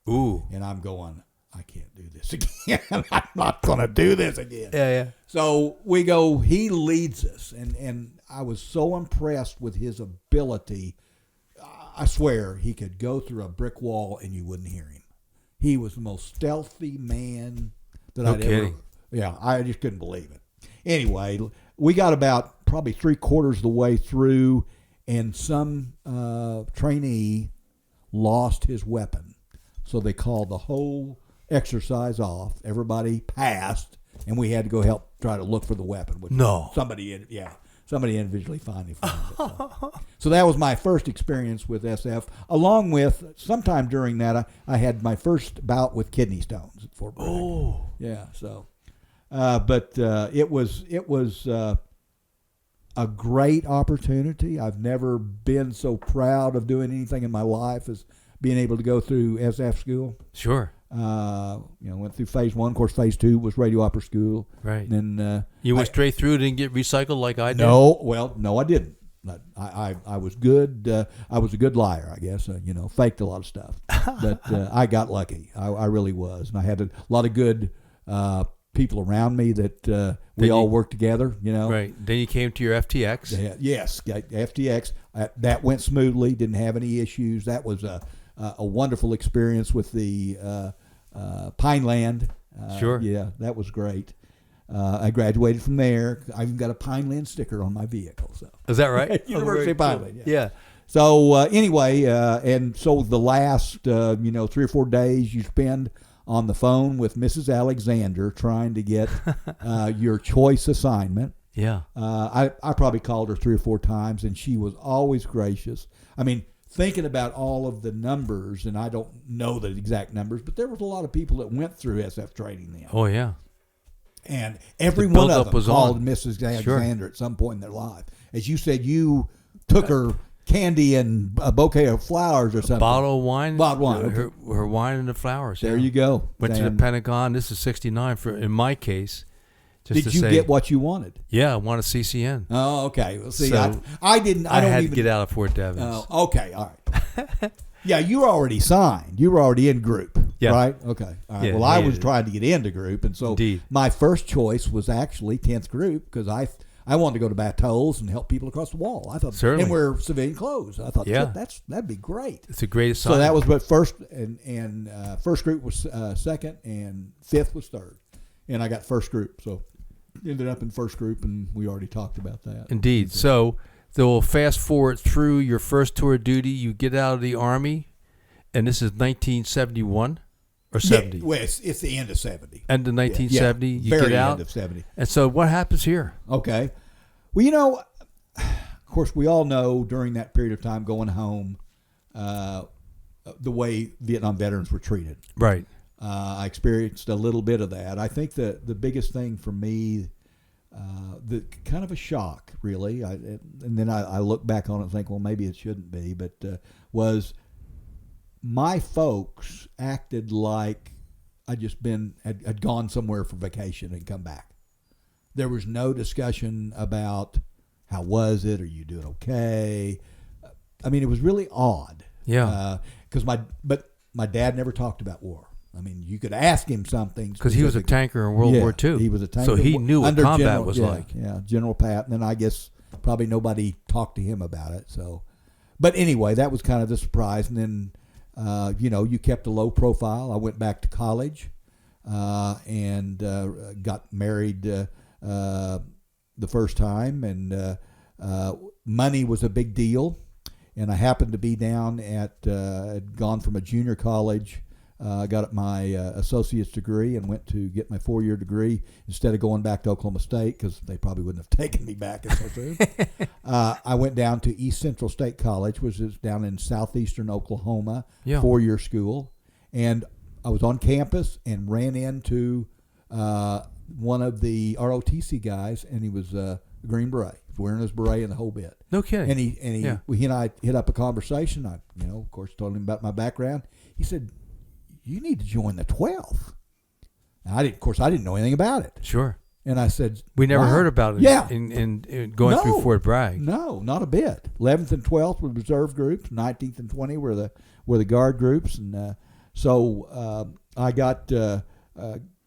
Ooh. And I'm going, I can't do this again. I'm not going to do this again. Yeah. So we go, he leads us. And I was so impressed with his ability. I swear he could go through a brick wall and you wouldn't hear him. He was the most stealthy man that I'd ever. Yeah, I just couldn't believe it. Anyway, we got about probably 3/4 of the way through, and some trainee lost his weapon. So they called the whole exercise off. Everybody passed, and we had to go help try to look for the weapon. Which somebody individually finally found it. So that was my first experience with SF. Along with, sometime during that, I had my first bout with kidney stones at Fort Bragg. Oh. Yeah, so. But it was a great opportunity. I've never been so proud of doing anything in my life as being able to go through SF school. Sure. Went through phase 1. Of course, phase 2 was radio opera school. Right. And then you went straight through, didn't get recycled like I did? No, I didn't. I was good. I was a good liar, I guess. Faked a lot of stuff. But I got lucky. I really was. And I had a lot of good people around me that we all worked together, Right. Then you came to your FTX. Yes, FTX. That went smoothly. Didn't have any issues. That was a wonderful experience with the Pineland. Sure. Yeah, that was great. I graduated from there. I even got a Pineland sticker on my vehicle. So is that right? University of Pineland. Yeah. So anyway, and so the last 3 or 4 days you spend on the phone with Mrs. Alexander trying to get your choice assignment. Yeah. I probably called her 3 or 4 times, and she was always gracious. I mean, thinking about all of the numbers, and I don't know the exact numbers, but there was a lot of people that went through SF training then. Oh, yeah. And every one of them was called on. Mrs. Alexander at some point in their life. As you said, you took her candy and a bouquet of flowers or something. Bottle of wine. Bottled wine. Her wine and the flowers. There you go. Went to the Pentagon. This is 1969 in my case. Did you get what you wanted? Yeah, I wanted a CCN. Oh, okay. Well, see, so I didn't. I had to get out of Fort Devens. Okay, all right. Yeah, you were already signed. You were already in group, right? Okay. All right. Yeah, well, I was trying to get into group, and so Indeed. my first choice was actually 10th group because I wanted to go to battles and help people across the wall. I thought, certainly, and wear civilian clothes. I thought, that'd be great. It's a great assignment. So that was what first, and first group was second, and 5th was 3rd, and I got first group. So ended up in first group, and we already talked about that. Indeed. So we'll fast forward through your first tour of duty. You get out of the Army, and this is 1971 or 70. Yeah, well, it's the end of 70. End of 1970. Yeah, you very get out. end of 70. And so what happens here? Okay. Well, of course, we all know during that period of time going home, the way Vietnam veterans were treated. Right. I experienced a little bit of that. I think the biggest thing for me, the kind of a shock, really, and then I look back on it and think, well, maybe it shouldn't be, but was my folks acted like I'd just had gone somewhere for vacation and come back. There was no discussion about how was it, are you doing okay? I mean, it was really odd. Yeah. Because my dad never talked about war. I mean, you could ask him something. Because he was a tanker in World War II. He was a tanker. So he knew what combat was like. Yeah, General Pat. And then I guess probably nobody talked to him about it. So, but anyway, that was kind of the surprise. And then you kept a low profile. I went back to college and got married the first time, and money was a big deal. And I happened to be down at, had gone from a junior college, got my associate's degree and went to get my 4-year degree instead of going back to Oklahoma State because they probably wouldn't have taken me back so soon. I went down to East Central State College, which is down in southeastern Oklahoma, 4-year school. And I was on campus and ran into one of the ROTC guys, and he was a Green Beret, wearing his beret and the whole bit. No kidding. And he and I hit up a conversation. I, of course, told him about my background. He said, "You need to join the 12th." And I didn't know anything about it. Sure. And I said, we never heard about it. Yeah. in going through Fort Bragg. No, not a bit. 11th and 12th were reserve groups. 19th and 20th were the guard groups. And so I got.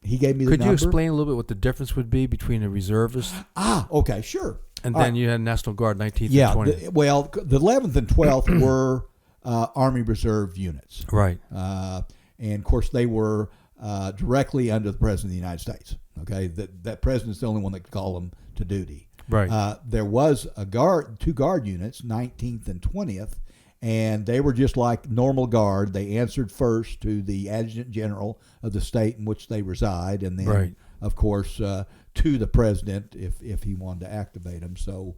He gave me the number. Could you explain a little bit what the difference would be between a reservist? Okay, sure. And then you had National Guard 19th and 20th. The 11th and 12th were Army Reserve units. Right. And, of course, they were directly under the President of the United States. Okay, that President's the only one that could call them to duty. Right. There was two guard units, 19th and 20th, and they were just like normal guard. They answered first to the Adjutant General of the state in which they reside, and then, of course, to the President if he wanted to activate them. So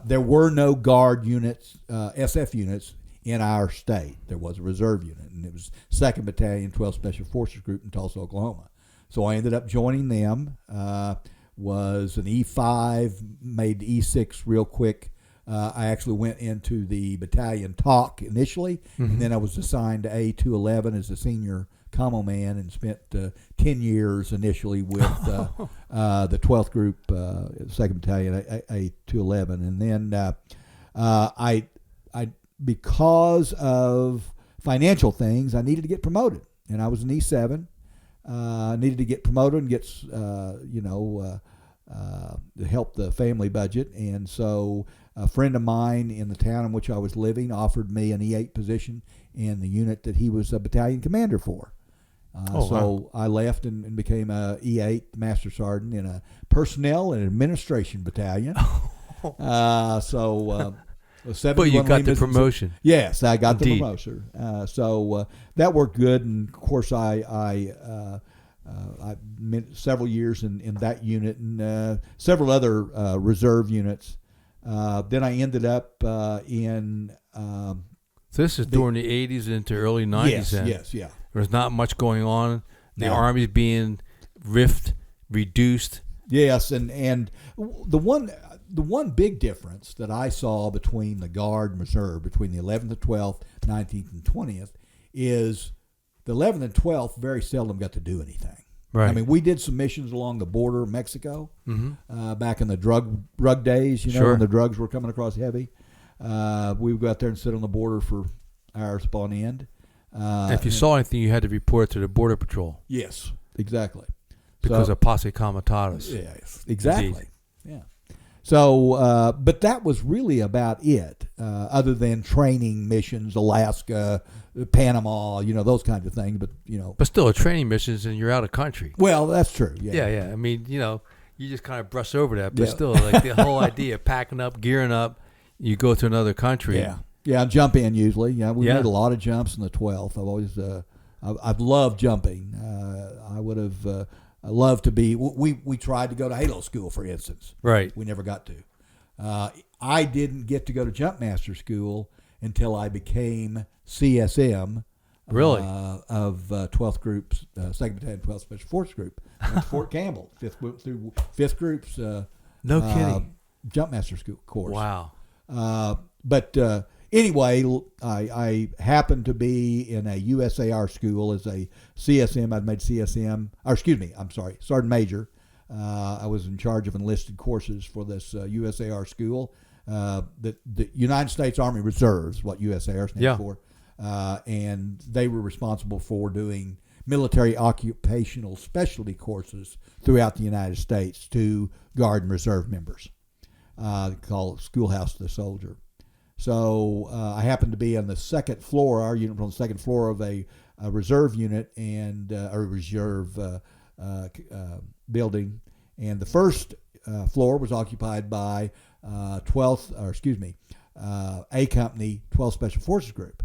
there were no guard units, SF units, in our state. There was a reserve unit, and it was 2nd Battalion, 12th Special Forces Group in Tulsa, Oklahoma. So I ended up joining them, was an E5, made E6 real quick. I actually went into the battalion TOC initially, and then I was assigned to A211 as a senior commo man and spent 10 years initially with the 12th Group, 2nd Battalion, A211. And then I because of financial things, I needed to get promoted. And I was an E7. Needed to get promoted and get, to help the family budget. And so a friend of mine in the town in which I was living offered me an E8 position in the unit that he was a battalion commander for. So I left and became a E8 Master Sergeant in a personnel and administration battalion. But you got the promotion. Yes, I got the promotion. So that worked good, and of course I several years in that unit and several other reserve units. Then I ended up in. So this is during the 80s into early 90s. Yes. There's not much going on. The Army's being reduced. Yes, and the one big difference that I saw between the Guard and Reserve, between the 11th and 12th, 19th and 20th, is the 11th and 12th very seldom got to do anything. Right. I mean, we did some missions along the border of Mexico back in the drug days, when the drugs were coming across heavy. We would go out there and sit on the border for hours upon end. If you saw anything, you had to report to the Border Patrol. Yes, exactly. Because of posse comitatus. Yes, exactly. Indeed. Yeah. So, but that was really about it, other than training missions, Alaska, Panama, those kinds of things. But still, a training missions and you're out of country. Well, that's true. Yeah. I mean, you just kind of brush over that, but still, like the whole idea of packing up, gearing up, you go to another country. Yeah. Jump in usually. Yeah, we made a lot of jumps in the 12th. I've always, I've loved jumping. I would have. I love to be. We tried to go to Halo School, for instance. Right. We never got to. I didn't get to go to Jump Master School until I became CSM. Really? Of 12th Group, 2nd Battalion, 12th Special Force Group, Fort Campbell, 5th Group's. No kidding. Jump Master School course. Wow. But anyway, I happened to be in a USAR school as a CSM. I'd made Sergeant Major. I was in charge of enlisted courses for this USAR school. The United States Army Reserves, what USAR stands for. And they were responsible for doing military occupational specialty courses throughout the United States to Guard and Reserve members. Called Schoolhouse to the Soldier. So I happened to be on the second floor. Our unit was on the second floor of a reserve unit and a reserve building, and the first floor was occupied by 12th, A Company 12th Special Forces Group,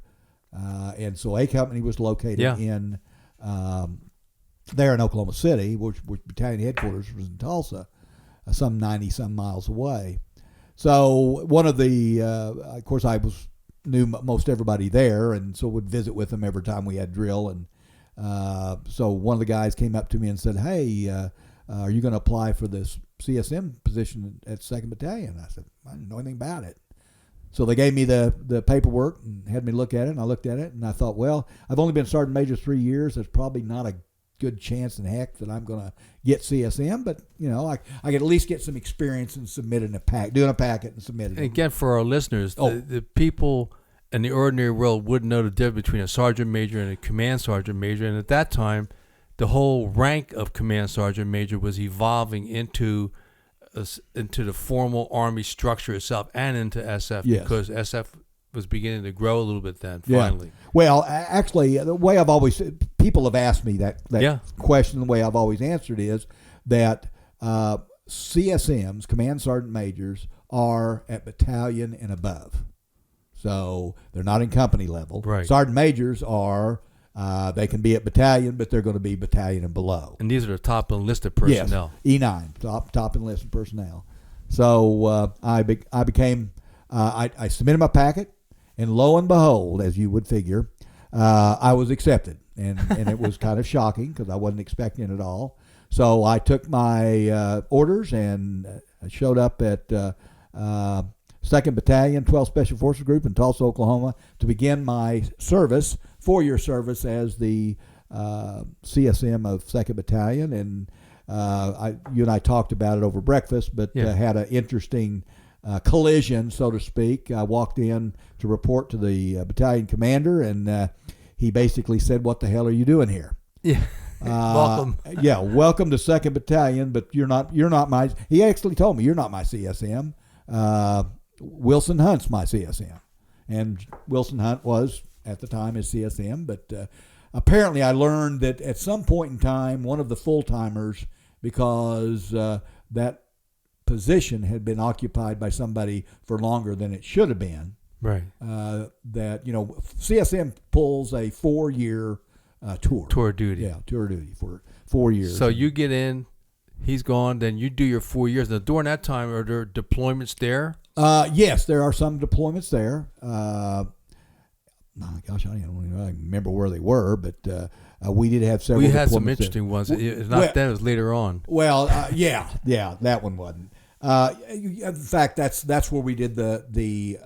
and so A Company was located in there in Oklahoma City, which battalion headquarters was in Tulsa, some 90-some miles away. So one of the, of course, knew most everybody there, and so would visit with them every time we had drill. And so one of the guys came up to me and said, "Hey, are you going to apply for this CSM position at 2nd Battalion?" I said, "I didn't know anything about it." So they gave me the paperwork and had me look at it, and I looked at it, and I thought, well, I've only been Sergeant Major 3 years. There's probably not a good chance in heck that I'm going to get CSM, but I could at least get some experience in submitting doing a packet and submitting it. Again, for our listeners, the people in the ordinary world wouldn't know the difference between a sergeant major and a command sergeant major, and at that time, the whole rank of command sergeant major was evolving into the formal Army structure itself and into SF, because SF was beginning to grow a little bit then, finally. Yeah. Well, actually, the way people have asked me that question, the way I've always answered is that CSMs, Command Sergeant Majors, are at battalion and above. So they're not in company level. Right. Sergeant Majors are, they can be at battalion, but they're going to be battalion and below. And these are the top enlisted personnel. Yes, E9, top enlisted personnel. So I submitted my packet, and lo and behold, as you would figure, I was accepted. And it was kind of shocking because I wasn't expecting it at all. So I took my orders and showed up at 2nd Battalion, 12th Special Forces Group in Tulsa, Oklahoma, to begin my service, 4-year service as the CSM of 2nd Battalion. And you and I talked about it over breakfast, but had an interesting collision, so to speak. I walked in to report to the battalion commander, and he basically said, "What the hell are you doing here?" Yeah. Welcome. Welcome to 2nd Battalion, but you're not my. He actually told me, "You're not my CSM. Wilson Hunt's my CSM," and Wilson Hunt was at the time his CSM. But apparently, I learned that at some point in time, one of the full timers, because that position had been occupied by somebody for longer than it should have been. Right. That CSM pulls a 4-year tour duty. Yeah, tour duty for 4 years. So you get in, he's gone, then you do your 4 years. Now during that time, are there deployments there? Yes, there are some deployments there. Gosh, I don't even remember where they were, but we did have several. We had some there. interesting ones. It's not that; it was later on. Well, yeah, that one wasn't. In fact, that's where we did the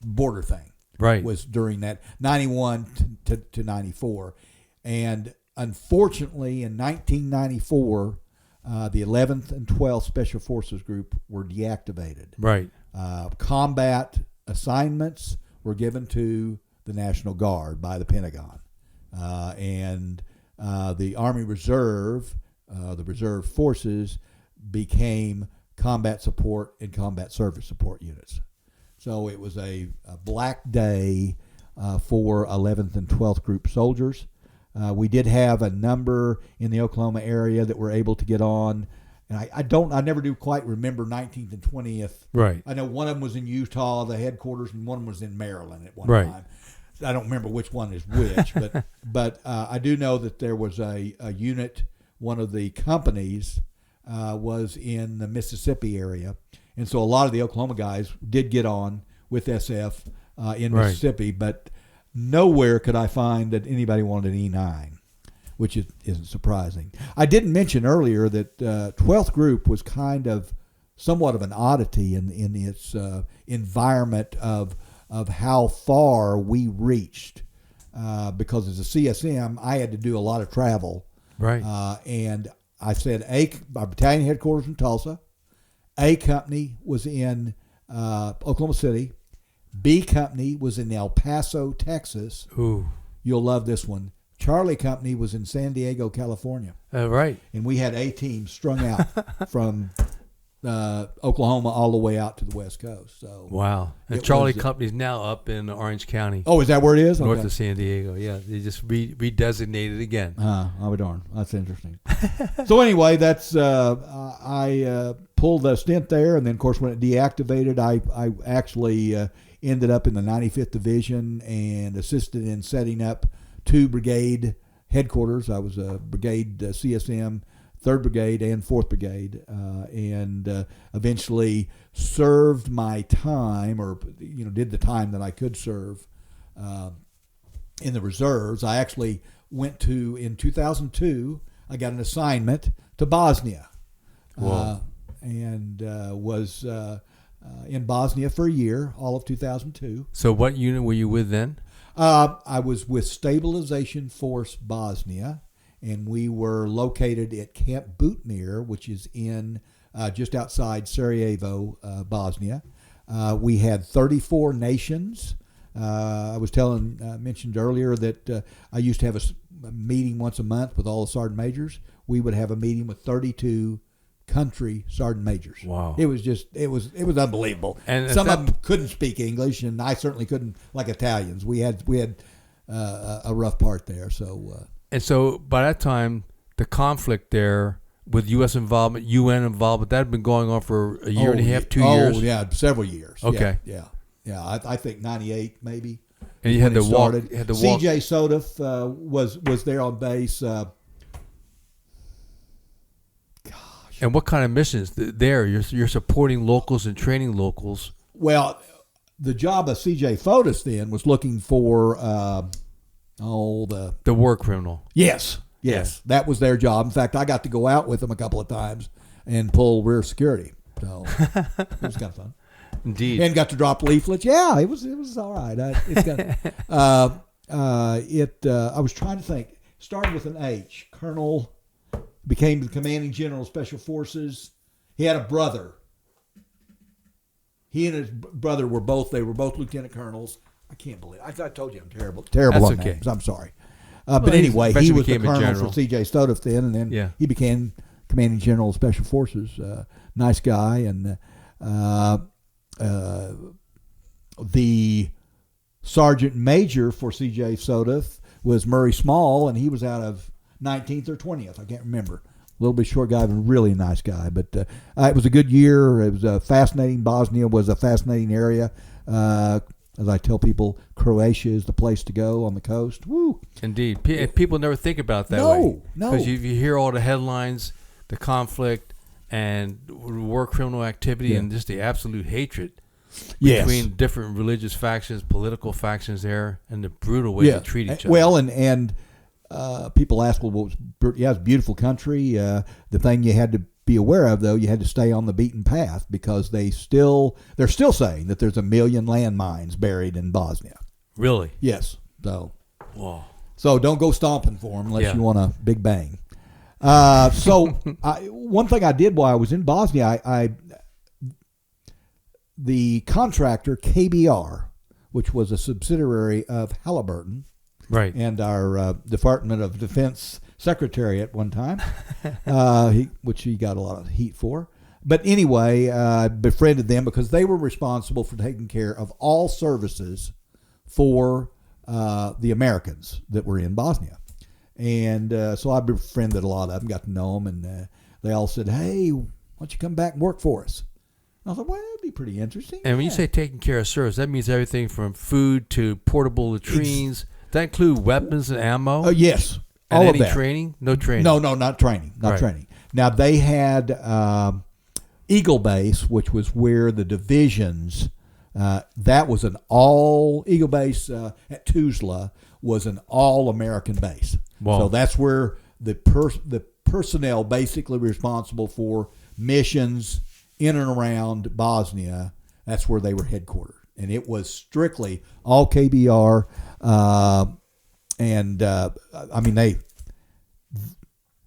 border thing. Right. Was during that 91 to 94, and unfortunately, in 1994, the 11th and 12th Special Forces Group were deactivated. Right. Combat assignments were given to the National Guard by the Pentagon, and the Army Reserve, the Reserve Forces, became combat support and combat service support units. So it was a black day for 11th and 12th Group soldiers. We did have a number in the Oklahoma area that were able to get on, and I never do quite remember 19th and 20th. Right. I know one of them was in Utah, the headquarters, and one was in Maryland at one time. I don't remember which one is which, but I do know that there was a unit, one of the companies was in the Mississippi area. And so a lot of the Oklahoma guys did get on with SF in Mississippi, but nowhere could I find that anybody wanted an E9, which isn't surprising. I didn't mention earlier that 12th Group was kind of somewhat of an oddity in its environment of how far we reached, because as a CSM, I had to do a lot of travel. Right. And I said our battalion headquarters in Tulsa. A Company was in Oklahoma City. B Company was in El Paso, Texas. Ooh. You'll love this one. Charlie Company was in San Diego, California. Right. And we had A teams strung out from Oklahoma all the way out to the West Coast. So wow. And Charlie Company's now up in Orange County. Oh, is that where it is? North of San Diego. Yeah, they just redesignated again. I'll be darned. That's interesting. So anyway, that's I pulled a stint there, and then of course when it deactivated, I actually ended up in the 95th Division and assisted in setting up 2 brigade headquarters. I was a brigade CSM, 3rd Brigade and 4th Brigade, and eventually served my time, or did the time that I could serve in the reserves. I actually went to, in 2002, I got an assignment to Bosnia, and was in Bosnia for a year, all of 2002. So what unit were you with then? I was with Stabilization Force Bosnia, and we were located at Camp Butnir, which is in just outside Sarajevo, Bosnia. We had 34 nations. I was mentioned earlier that I used to have a meeting once a month with all the sergeant majors. We would have a meeting with 32 country sergeant majors. Wow. It was unbelievable. And some of them couldn't speak English, and I certainly couldn't, like Italians. We had a rough part there. And so by that time, the conflict there with U.S. involvement, UN involvement, that had been going on for a year and a half, 2 years? Oh, yeah, several years. Okay. Yeah. I think 98 maybe. And you had to walk. CJ Sodif was there on base. And what kind of missions there? You're supporting locals and training locals. Well, the job of CJ Fotis then was looking for the war criminal. Yes, that was their job. In fact, I got to go out with them a couple of times and pull rear security. So it was kind of fun. Indeed. And got to drop leaflets. Yeah, it was all right. I was trying to think. Started with an H. Colonel. Became the commanding general of Special Forces. He had a brother. He and his brother were both lieutenant colonels. I can't believe it. I told you I'm terrible That's on okay. names. I'm sorry. But anyway, he was the colonel for C.J. Sodif then, and then he became commanding general of Special Forces. Nice guy. And the sergeant major for C.J. Sodif was Murray Small, and he was out of 19th or 20th. I can't remember. A little bit short guy, but a really nice guy. But it was a good year. It was fascinating. Bosnia was a fascinating area. As I tell people, Croatia is the place to go on the coast. Woo! Indeed. People never think about it that way. No. Because you hear all the headlines, the conflict, and war criminal activity, and just the absolute hatred between different religious factions, political factions there, and the brutal way they treat each other. Well, and people ask, well, it's a beautiful country. The thing you had to be aware of, though, you had to stay on the beaten path because they're still saying that there's 1 million landmines buried in Bosnia. Really? Yes. So don't go stomping for them unless you want a big bang. One thing I did while I was in Bosnia, the contractor KBR, which was a subsidiary of Halliburton, right, and our Department of Defense secretary at one time, which he got a lot of heat for. But anyway, I befriended them because they were responsible for taking care of all services for the Americans that were in Bosnia. And so I befriended a lot of them, got to know them, and they all said, hey, why don't you come back and work for us? And I thought, well, that'd be pretty interesting. And when you say taking care of service, that means everything from food to portable latrines. Does that include weapons and ammo? Yes. And all any of that. Training? No training? No, not training. Not training. Now, they had Eagle Base, which was where the divisions, that was an all, Eagle Base at Tuzla was an all-American base. Wow. So that's where the personnel basically responsible for missions in and around Bosnia, that's where they were headquartered. And it was strictly all KBR. I mean,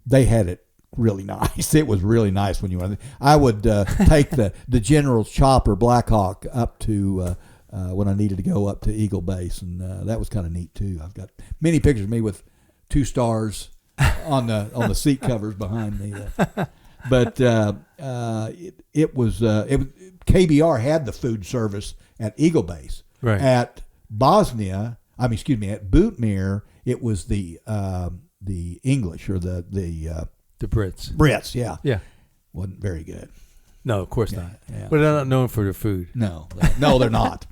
they had it really nice. It was really nice when you went. I would take the General's chopper Blackhawk up to when I needed to go up to Eagle Base, and that was kind of neat too. I've got many pictures of me with 2 stars on the seat covers behind me. But it was KBR had the food service at Eagle Base. Right. At Bosnia, at Bootmere, it was the English or the Brits. Brits. Yeah. Yeah. Wasn't very good. No, of course not. Yeah. But they're not known for their food. No, they're not.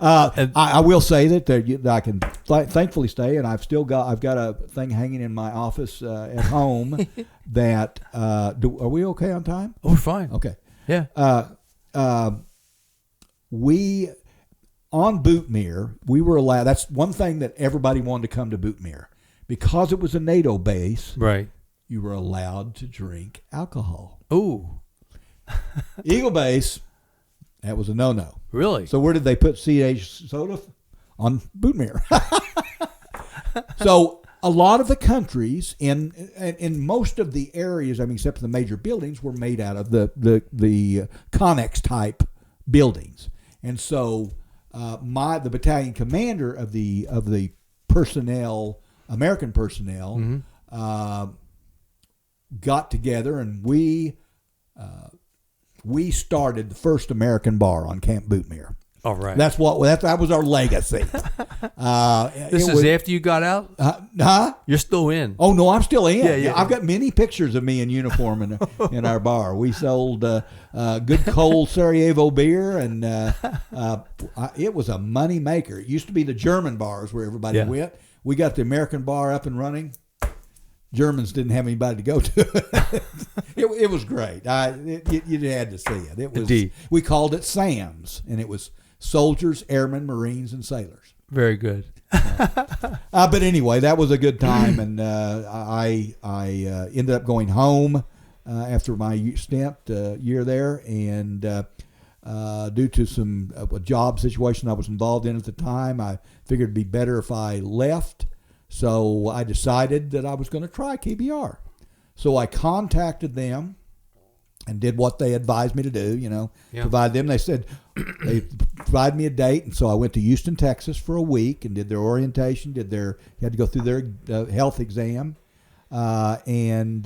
I will say that I can thankfully stay, and I've got a thing hanging in my office at home that are we okay on time? Oh, we're fine. Okay. Yeah. We on Bootmere, we were allowed. That's one thing that everybody wanted to come to Bootmere because it was a NATO base. Right. You were allowed to drink alcohol. Ooh. Eagle Base, that was a no-no. Really? So where did they put CH soda? On Bootmere. So a lot of the countries in most of the areas, except for the major buildings, were made out of the Connex type buildings. And so the battalion commander of the personnel, American personnel, Mm-hmm. Got together, and we started the first American bar on Camp Bootmere. All right. That was our legacy. This is after you got out? Huh? You're still in. Oh no, I'm still in. Yeah. I've got many pictures of me in uniform in our bar. We sold good cold Sarajevo beer, and it was a money maker. It used to be the German bars where everybody went. We got the American bar up and running. Germans didn't have anybody to go to. It was great. You had to see it. It was. Indeed. We called it Sam's, and it was soldiers, airmen, Marines, and sailors. Very good. But anyway, that was a good time, and I ended up going home after my stint year there, and due to some job situation I was involved in at the time, I figured it'd be better if I left. So I decided that I was going to try KBR. So I contacted them and did what they advised me to do, provide them. They said they provided me a date. And so I went to Houston, Texas for a week and did their orientation, had to go through their health exam, and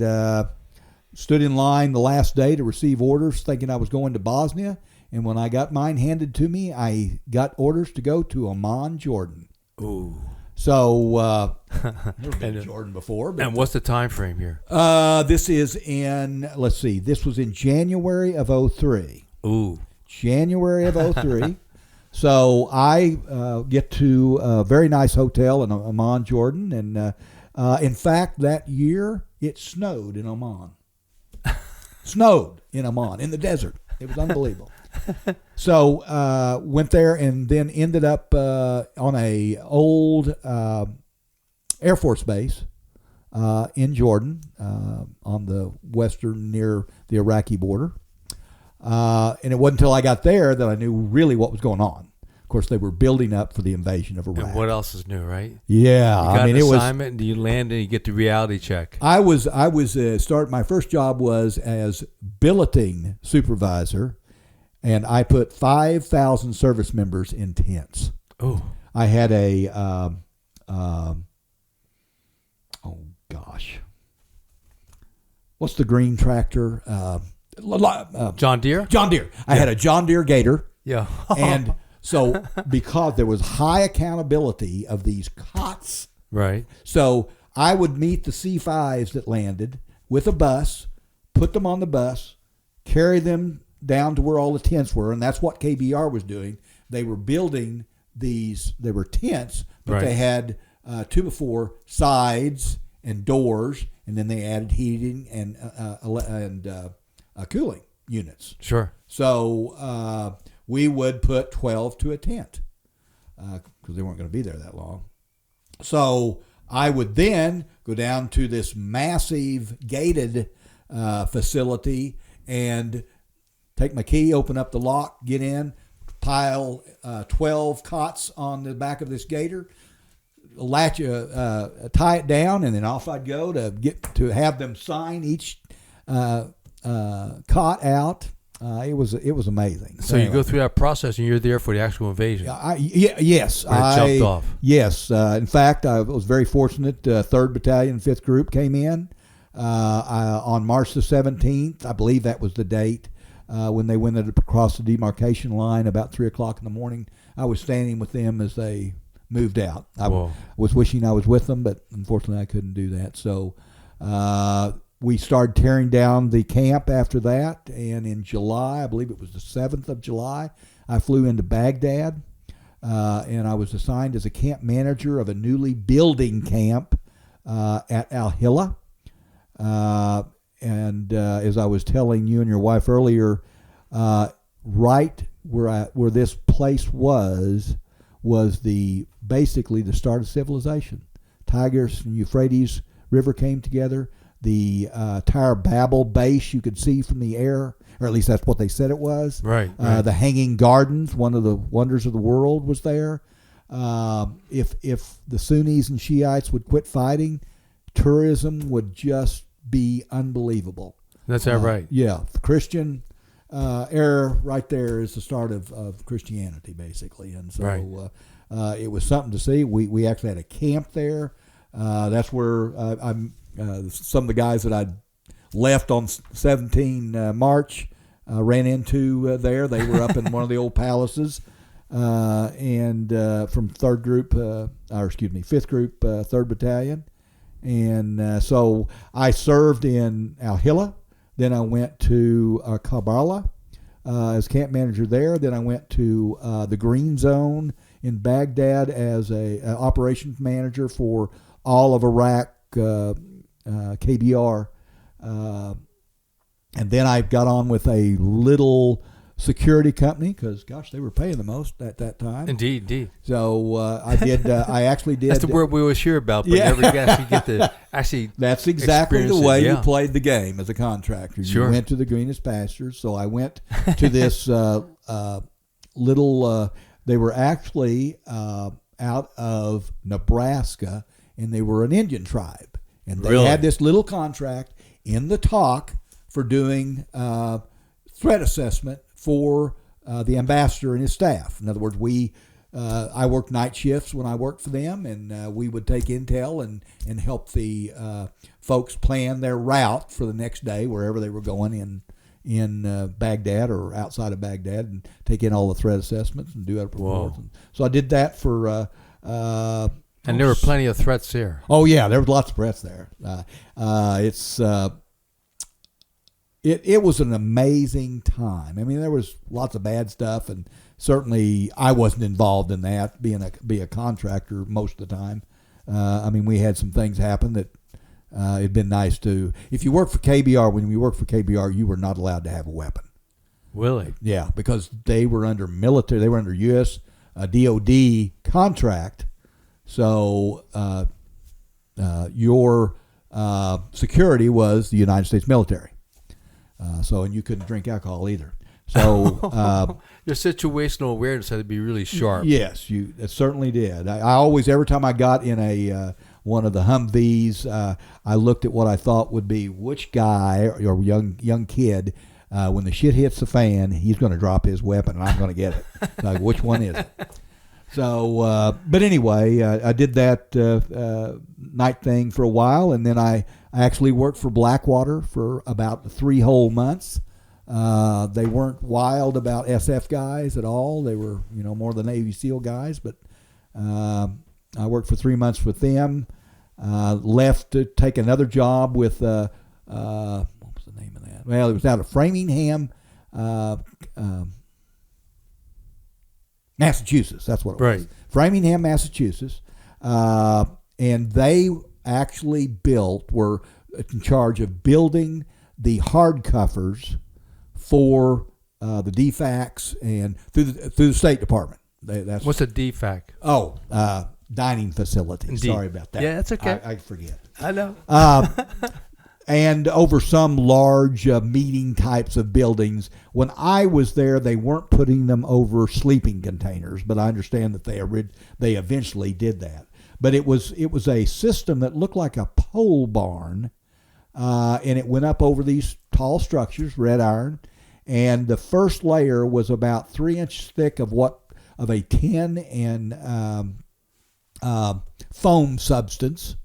stood in line the last day to receive orders thinking I was going to Bosnia. And when I got mine handed to me, I got orders to go to Amman, Jordan. Ooh. So, never been to Jordan before. But, and what's the time frame here? This is this was in January of 2003. Ooh. January of 2003. So I get to a very nice hotel in Amman, Jordan. And in fact, that year, it snowed in Amman. Snowed in Amman, in the desert. It was unbelievable. So went there and then ended up on a old Air Force base in Jordan on the western near the Iraqi border. And it wasn't until I got there that I knew really what was going on. Of course, they were building up for the invasion of Iraq. And what else is new, right? Yeah, you got an assignment, and you land and you get the reality check. I was my first job was as billeting supervisor. And I put 5,000 service members in tents. Oh. I had a, what's the green tractor? John Deere? John Deere. I had a John Deere Gator. Yeah. And so because there was high accountability of these cots. Right. So I would meet the C5s that landed with a bus, put them on the bus, carry them down to where all the tents were, and that's what KBR was doing. They were building these. They were tents, but they had 2x4 sides and doors, and then they added heating and cooling units. Sure. So we would put 12 to a tent because they weren't going to be there that long. So I would then go down to this massive gated facility and take my key, open up the lock, get in, pile 12 cots on the back of this gator, tie it down, and then off I'd go to have them sign each cot out. It was amazing. So you go through that process, and you're there for the actual invasion. Yes, I jumped off. Yes, in fact, I was very fortunate. 3rd Battalion, 5th Group came in. On March the 17th, I believe that was the date, when they went across the demarcation line about 3 o'clock in the morning. I was standing with them as they moved out. I was wishing I was with them, but unfortunately I couldn't do that. So we started tearing down the camp after that, and in July, I believe it was the 7th of July, I flew into Baghdad, and I was assigned as a camp manager of a newly building camp at Al-Hilla. And as I was telling you and your wife earlier, right where this place was basically the start of civilization. Tigris and Euphrates River came together. The entire Babel base you could see from the air, or at least that's what they said it was. Right. The Hanging Gardens, one of the wonders of the world, was there. If the Sunnis and Shiites would quit fighting, tourism would just be unbelievable. That's that right. Yeah. The Christian era right there is the start of Christianity, basically. And so it was something to see. We actually had a camp there. That's where some of the guys that I'd left on 17 March ran into there. They were up in one of the old palaces. And from 5th Group, 3rd Battalion. And so I served in Al-Hilla. Then I went to Kabbalah as camp manager there. Then I went to the Green Zone in Baghdad as a operations manager for all of Iraq, KBR. And then I got on with a little security company because, gosh, they were paying the most at that time. Indeed. So I actually did. That's the word we always hear about, but never actually get to actually. That's exactly the way you Yeah. played the game as a contractor. Sure. You went to the greenest pastures. So I went to this little. They were actually out of Nebraska, and they were an Indian tribe, and they Really? had this little contract in the talk for doing threat assessment for the ambassador and his staff. In other words, I worked night shifts when I worked for them, and we would take intel and help the folks plan their route for the next day, wherever they were going in Baghdad or outside of Baghdad, and take in all the threat assessments and do other reports. So I did that for. And there were plenty of threats there. Oh yeah, there was lots of threats there. It was an amazing time. I mean, there was lots of bad stuff, and certainly I wasn't involved in that, be a contractor most of the time. I mean, we had some things happen that it'd been nice to. If you work for KBR, when you work for KBR, you were not allowed to have a weapon. Really? Yeah, because they were under military. They were under U.S. DOD contract. So your security was the United States military. And you couldn't drink alcohol either. So your situational awareness had to be really sharp. Yes, it certainly did. I always, every time I got in a one of the Humvees, I looked at what I thought would be which guy or young kid, when the shit hits the fan, he's going to drop his weapon and I'm going to get it. Like, which one is it? So, but anyway, I did that night thing for a while, and then I actually worked for Blackwater for about 3 whole months. They weren't wild about SF guys at all. They were, more the Navy SEAL guys, but I worked for 3 months with them. Left to take another job with, what was the name of that? Well, it was out of Framingham, Massachusetts. That's what it was. Framingham, Massachusetts. And they actually were in charge of building the hard cuffers for the DFACs and through the State Department. What's a DFAC? Oh, dining facility. Indeed. Sorry about that. Yeah, that's okay. I forget. I know. And over some large meeting types of buildings. When I was there, they weren't putting them over sleeping containers, but I understand that they eventually did that. But it was a system that looked like a pole barn, and it went up over these tall structures, red iron, and the first layer was about 3 inches thick of a tin and foam substance.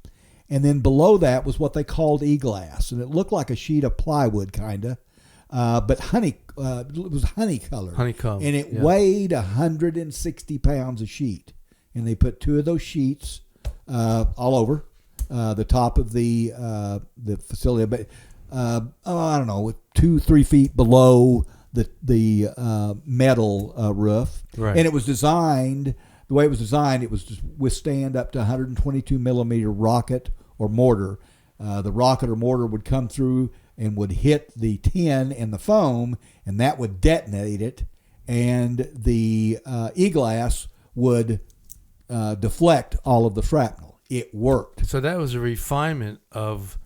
And then below that was what they called e-glass, and it looked like a sheet of plywood, kind of, but it was honey colored. Honeycomb. And it weighed 160 pounds a sheet. And they put 2 of those sheets all over the top of the facility, but I don't know, 2-3 feet below the metal roof. Right. And it was designed. The way it was designed, it was to withstand up to 122 millimeter rocket or mortar. The rocket or mortar would come through and would hit the tin and the foam, and that would detonate it, and the e-glass would deflect all of the shrapnel. It worked. So that was a refinement of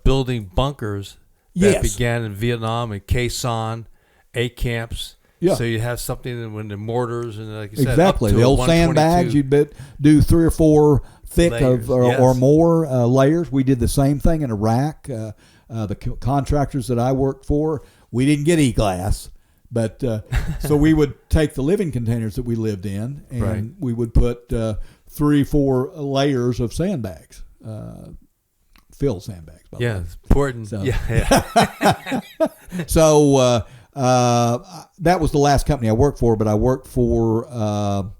building bunkers that began in Vietnam and Khe Sanh, A camps. Yeah. So you have something when the mortars and like you said, exactly, up to the old 122. sandbags. You'd do 3 or 4 thick Layers, or more layers. We did the same thing in Iraq. The contractors that I worked for, we didn't get e-glass, but so we would take the living containers that we lived in, and we would put 3-4 layers of sandbags, fill sandbags. By the way. It's important. So, So, that was the last company I worked for, but I worked for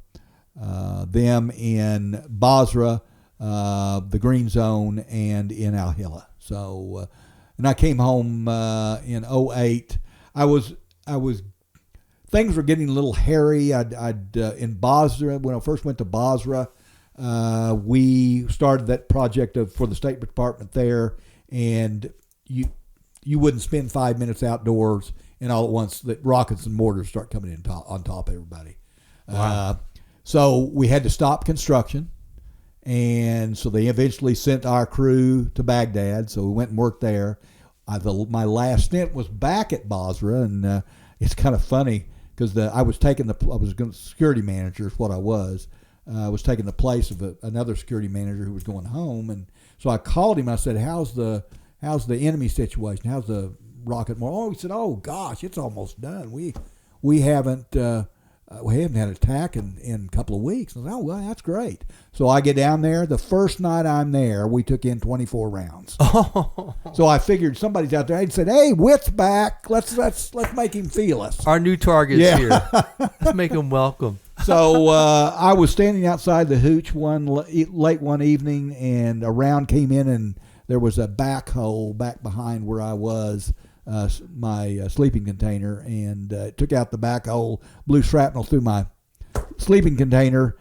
them in Basra, the Green Zone, and in Al Hilla. So, and I came home in 2008. I was things were getting a little hairy. I'd in Basra, when I first went to Basra, we started that project for the State Department there, and you wouldn't spend 5 minutes outdoors, and all at once the rockets and mortars start coming in on top of everybody. Wow. So we had to stop construction, and so they eventually sent our crew to Baghdad. So we went and worked there. My last stint was back at Basra, and it's kind of funny because I was security manager is what I was. I was taking the place of another security manager who was going home, and so I called him. I said, "How's the enemy situation? How's the rocket mortar?" Oh, he said, "Oh gosh, it's almost done. We haven't had an attack in a couple of weeks." I said, "Oh well, that's great." So I get down there. The first night I'm there, we took in 24 rounds. So I figured somebody's out there. I said, "Hey, Whitt's back. Let's make him feel us." Our new target's here. Let's make him welcome. So I was standing outside the hooch late one evening, and a round came in, and there was a backhoe back behind where I was, my sleeping container, and took out the backhoe, blew shrapnel through my sleeping container,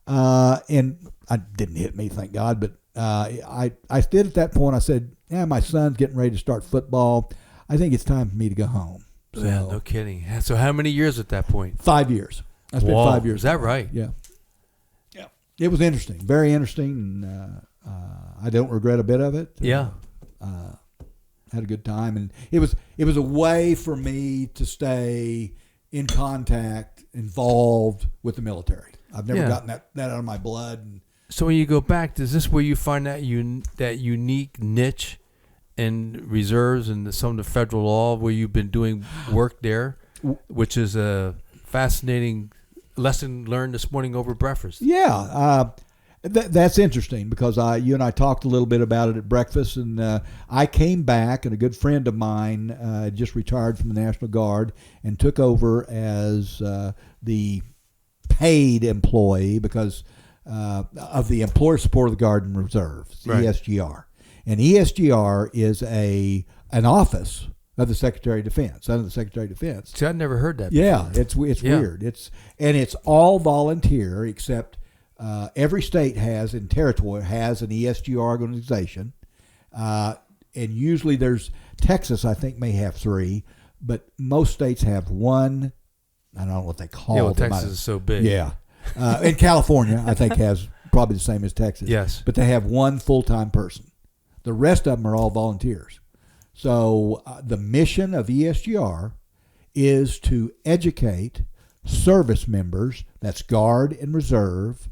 and it didn't hit me, thank God. But I did at that point. I said, "Yeah, my son's getting ready to start football. I think it's time for me to go home." So, yeah, no kidding. So how many years at that point? 5 years. I spent 5 years. Is that right? Yeah. Yeah. It was interesting, very interesting, and I don't regret a bit of it. Yeah. Had a good time, and it was a way for me to stay in contact, involved with the military. I've never gotten that out of my blood. And so when you go back, is this where you find that that unique niche in reserves and some of the federal law where you've been doing work there, which is a fascinating lesson learned this morning over breakfast? Yeah. That's interesting because you and I talked a little bit about it at breakfast, and I came back, and a good friend of mine just retired from the National Guard and took over as the paid employee because of the Employer Support of the Guard and Reserves, ESGR. And ESGR is an office of the Secretary of Defense, under the Secretary of Defense. See, I'd never heard that. Yeah, it's weird. It's all volunteer except. Every state and territory has an ESGR organization, and usually there's Texas. I think may have 3, but most states have 1. I don't know what they call it. Yeah, well, Texas is so big. Yeah, and California I think has probably the same as Texas. Yes, but they have 1 full-time person. The rest of them are all volunteers. So the mission of ESGR is to educate service members, that's Guard and Reserve,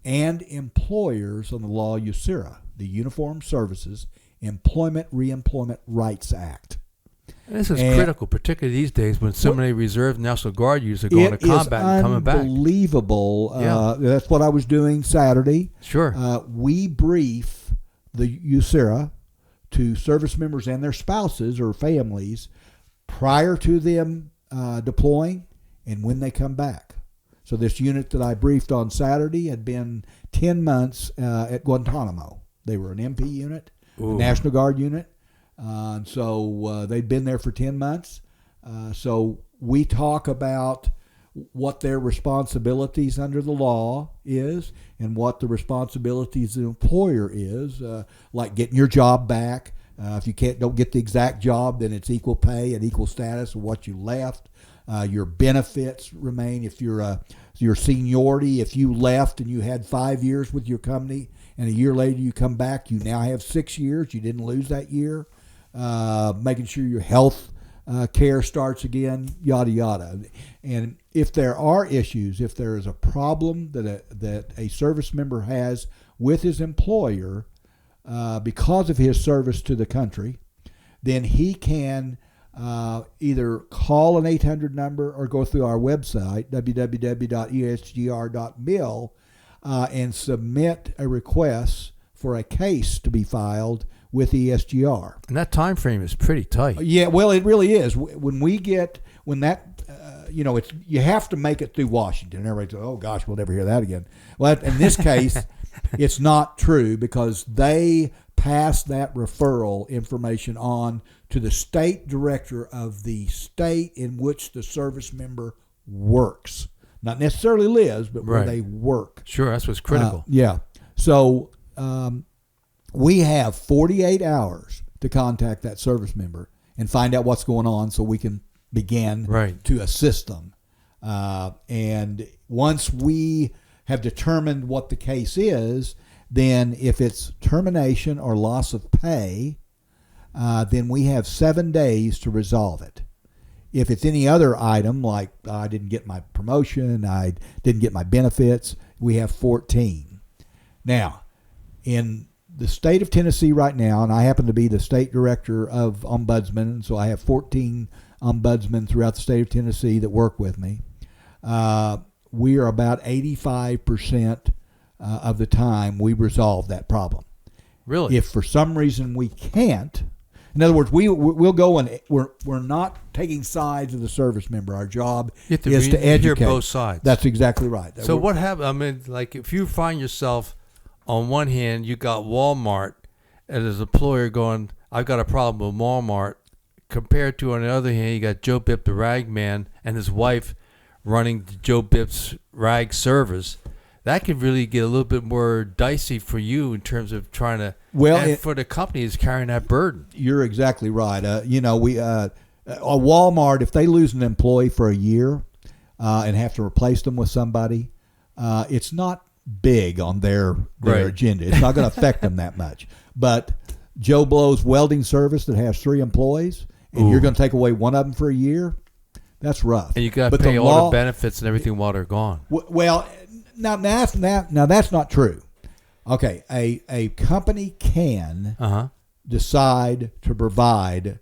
and employers on the law USERA, the Uniformed Services Employment Reemployment Rights Act. And this is critical, particularly these days when so many Reserve and National Guard units are going to combat and coming back. It is unbelievable. That's what I was doing Saturday. Sure. We brief the USERA to service members and their spouses or families prior to them deploying and when they come back. So this unit that I briefed on Saturday had been 10 months at Guantanamo. They were an MP unit, a National Guard unit. And so they'd been there for 10 months. So we talk about what their responsibilities under the law is and what the responsibilities of the employer is, like getting your job back. If you don't get the exact job, then it's equal pay and equal status of what you left. Your benefits remain. If you're your seniority, if you left and you had 5 years with your company and a year later you come back, you now have 6 years. You didn't lose that year. Making sure your health care starts again, yada, yada. And if there are issues, if there is a problem that a service member has with his employer because of his service to the country, then he can either call an 800 number or go through our website, www.esgr.mil, and submit a request for a case to be filed with ESGR. And that time frame is pretty tight. Yeah, well, it really is. It's you have to make it through Washington. Everybody says, "Oh gosh, we'll never hear that again." Well, in this case, it's not true because they pass that referral information on to the state director of the state in which the service member works. Not necessarily lives, but where they work. Sure, that's what's critical. Yeah. So we have 48 hours to contact that service member and find out what's going on so we can begin to assist them. And once we have determined what the case is, then if it's termination or loss of pay, then we have 7 days to resolve it. If it's any other item, like I didn't get my promotion, I didn't get my benefits, we have 14. Now, in the state of Tennessee right now, and I happen to be the state director of ombudsmen, so I have 14 ombudsmen throughout the state of Tennessee that work with me. We are about 85% of the time we resolve that problem. Really? If for some reason we can't, in other words, we'll go and we're not taking sides of the service member. Our job is to educate. Hear both sides. That's exactly right. So what happens? I mean, like if you find yourself on one hand, you got Walmart, and as an employer going, "I've got a problem with Walmart," compared to on the other hand, you got Joe Bip the rag man and his wife running Joe Bip's rag service. That could really get a little bit more dicey for you in terms of trying to. For the company is carrying that burden. You're exactly right. Walmart, if they lose an employee for a year and have to replace them with somebody, it's not big on their agenda. It's not going to affect them that much. But Joe Blow's welding service that has 3 employees, and you're going to take away one of them for a year, that's rough. And you got to pay all the benefits and everything while they're gone. Well. Now that's not true. Okay, a company can decide to provide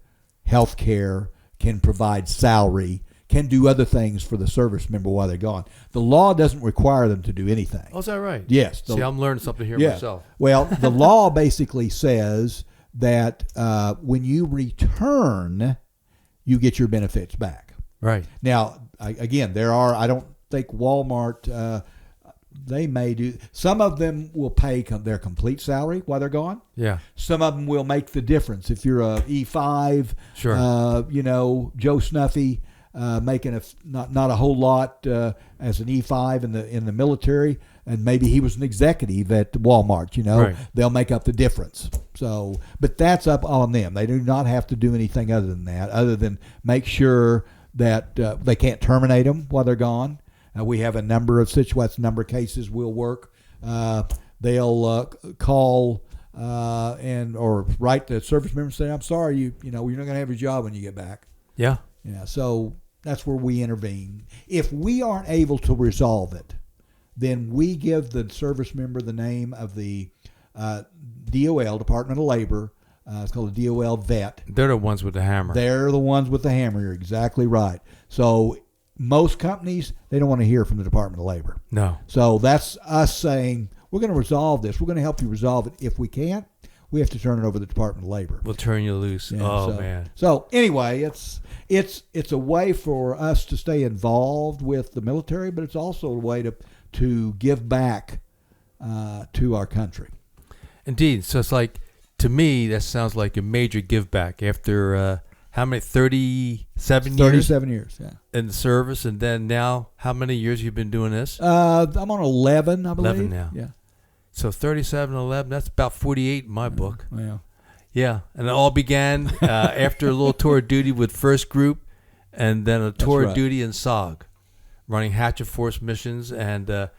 health care, can provide salary, can do other things for the service member while they're gone. The law doesn't require them to do anything. Oh, is that right? Yes. See, I'm learning something here myself. Well, the law basically says that when you return, you get your benefits back. Right. Now, again, I don't think Walmart... they may do. Some of them will pay their complete salary while they're gone. Yeah. Some of them will make the difference. If you're a E5, Joe Snuffy, making not a whole lot as an E5 in the military, and maybe he was an executive at Walmart. They'll make up the difference. So, but that's up on them. They do not have to do anything other than that, other than make sure that they can't terminate them while they're gone. We have a number of situations, number of cases we'll work. They'll call or write the service member and say, "I'm sorry, you're not going to have your job when you get back." Yeah. Yeah. So that's where we intervene. If we aren't able to resolve it, then we give the service member the name of the DOL, Department of Labor. It's called a DOL vet. They're the ones with the hammer. They're the ones with the hammer. You're exactly right. So most companies, they don't want to hear from the Department of Labor. No. So that's us saying, we're going to resolve this. We're going to help you resolve it. If we can't, we have to turn it over to the Department of Labor. We'll turn you loose. Man. So anyway, it's a way for us to stay involved with the military, but it's also a way to give back to our country. Indeed. So it's like, to me, that sounds like a major give back after how many? 37 years? 37 years, yeah. In the service, and then now, how many years you've been doing this? I'm on 11, I believe. 11 now. Yeah. So 37, 11, that's about 48 in my book. Yeah. Yeah, and it all began after a little tour of duty with First Group, and then a tour of duty in SOG, running Hatchet Force missions, and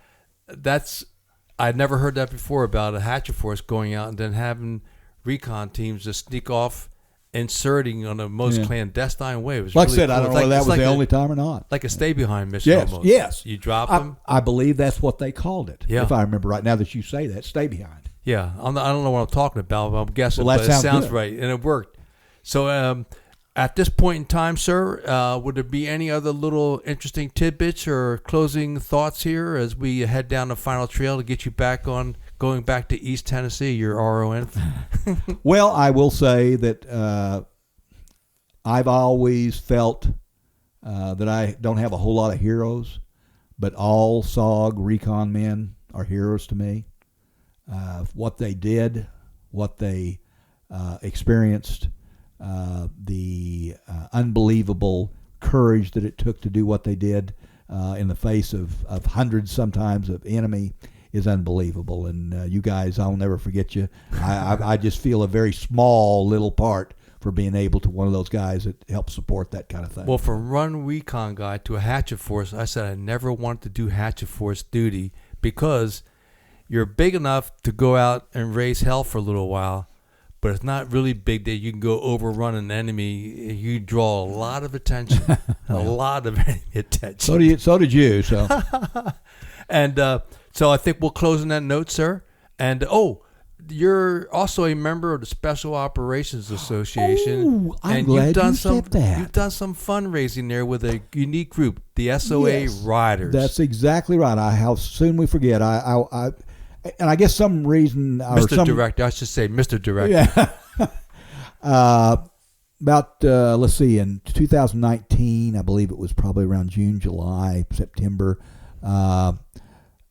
I'd never heard that before about a Hatchet Force going out and then having recon teams just sneak off, inserting on the most clandestine way. It was like really I said, cool. I don't know whether that was the only time or not. Like a stay-behind mission almost. Yes. You drop them. I believe that's what they called it, if I remember right. Now that you say that, stay behind. Yeah, I don't know what I'm talking about, but I'm guessing, well, but it sounds good. right, and it worked. So at this point in time, sir, would there be any other little interesting tidbits or closing thoughts here as we head down the final trail to get you back on going back to East Tennessee, your RON? Well, I will say that I've always felt that I don't have a whole lot of heroes, but all SOG recon men are heroes to me. What they did, what they experienced, the unbelievable courage that it took to do what they did in the face of hundreds sometimes of enemy is unbelievable. And you guys, I'll never forget you. I just feel a very small little part for being able to one of those guys that help support that kind of thing. Well, from run recon guy to a Hatchet Force, I said I never wanted to do Hatchet Force duty because you're big enough to go out and raise hell for a little while, but it's not really big that you can go overrun an enemy. You draw a lot of attention, a lot of enemy attention. So did you. So, and so I think we'll close on that note, sir. And you're also a member of the Special Operations Association. I'm glad you said that. You've done some fundraising there with a unique group, the SOA Riders. That's exactly right. How soon we forget. And I guess some reason... Director, I should say Mr. Director. Yeah. Let's see, in 2019, I believe it was probably around June, July, September,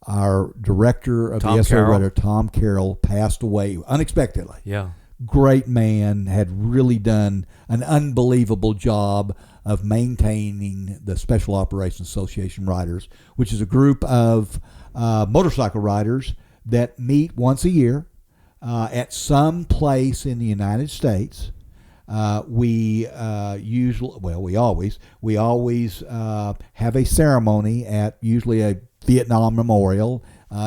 our director of the SOA Rider, Tom Carroll, passed away unexpectedly. Yeah. Great man, had really done an unbelievable job of maintaining the Special Operations Association Riders, which is a group of motorcycle riders that meet once a year at some place in the United States. We always have a ceremony at usually a Vietnam memorial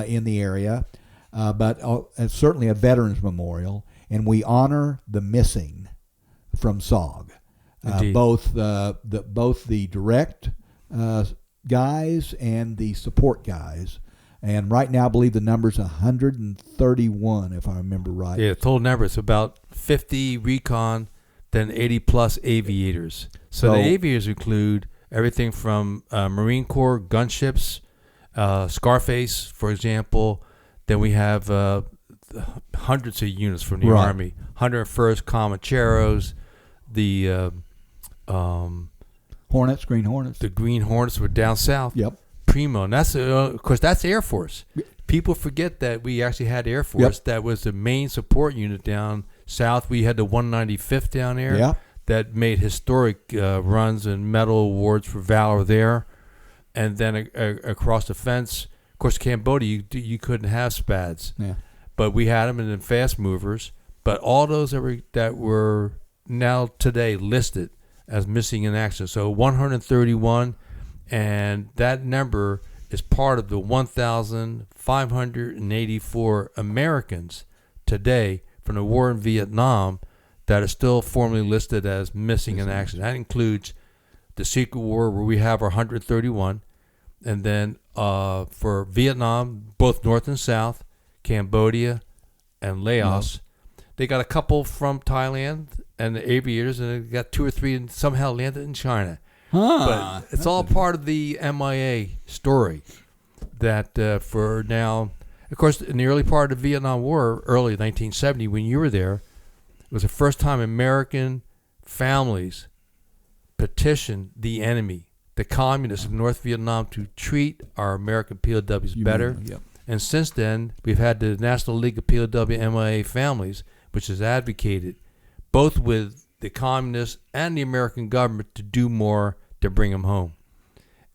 in the area, but certainly a veterans memorial, and we honor the missing from SOG, both the direct guys and the support guys. And right now, I believe the number's 131, if I remember right. Yeah, total number. It's about 50 recon, then 80-plus aviators. So the aviators include everything from Marine Corps gunships, Scarface, for example. Then we have hundreds of units from the Army. 101st Comancheros, the Hornets, Green Hornets. The Green Hornets were down south. Yep. Primo, and that's of course that's Air Force. People forget that we actually had Air Force. That was the main support unit down south. We had the 195th down there that made historic runs and medal awards for valor there. And then across the fence, of course, Cambodia, you couldn't have SPADs, but we had them, and then fast movers. But all those that were now today listed as missing in action. So 131. And that number is part of the 1,584 Americans today from the war in Vietnam that are still formally listed as missing in action. That includes the Secret War, where we have our 131, and then for Vietnam, both North and South, Cambodia, and Laos. They got a couple from Thailand and the aviators, and they got 2 or 3 and somehow landed in China. But it's all part of the MIA story that for now, Of course, in the early part of the Vietnam War, early 1970, when you were there, it was the first time American families petitioned the enemy, the communists of North Vietnam, to treat our American POWs better. Yep. And since then, we've had the National League of POW MIA Families, which has advocated both with the communists and the American government to do more to bring them home.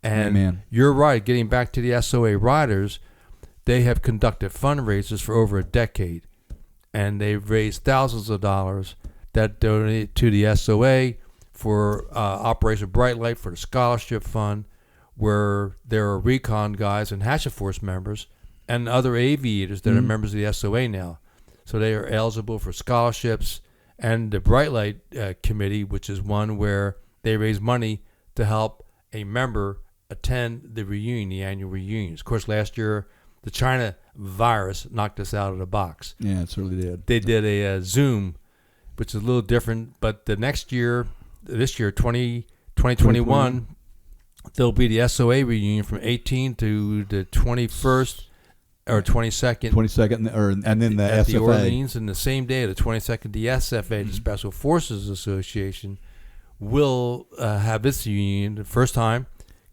And Amen. You're right. Getting back to the SOA riders, they have conducted fundraisers for over a decade, and they've raised thousands of dollars that donate to the SOA for Operation Bright Light, for the scholarship fund, where there are Recon guys and Hatchet Force members and other aviators that are members of the SOA now. So they are eligible for scholarships. And the Bright Light Committee, which is one where they raise money to help a member attend the reunion, the annual reunions. Of course, last year, the China virus knocked us out of the box. Yeah, it certainly did. They did a Zoom, which is a little different. But the next year, this year, 2021, there'll be the SOA reunion from 18 to the 21st or 22nd. 22nd, and then the at SFA. the Orleans, and the same day, the 22nd, the SFA, the Special Forces Association, will have its reunion the first time.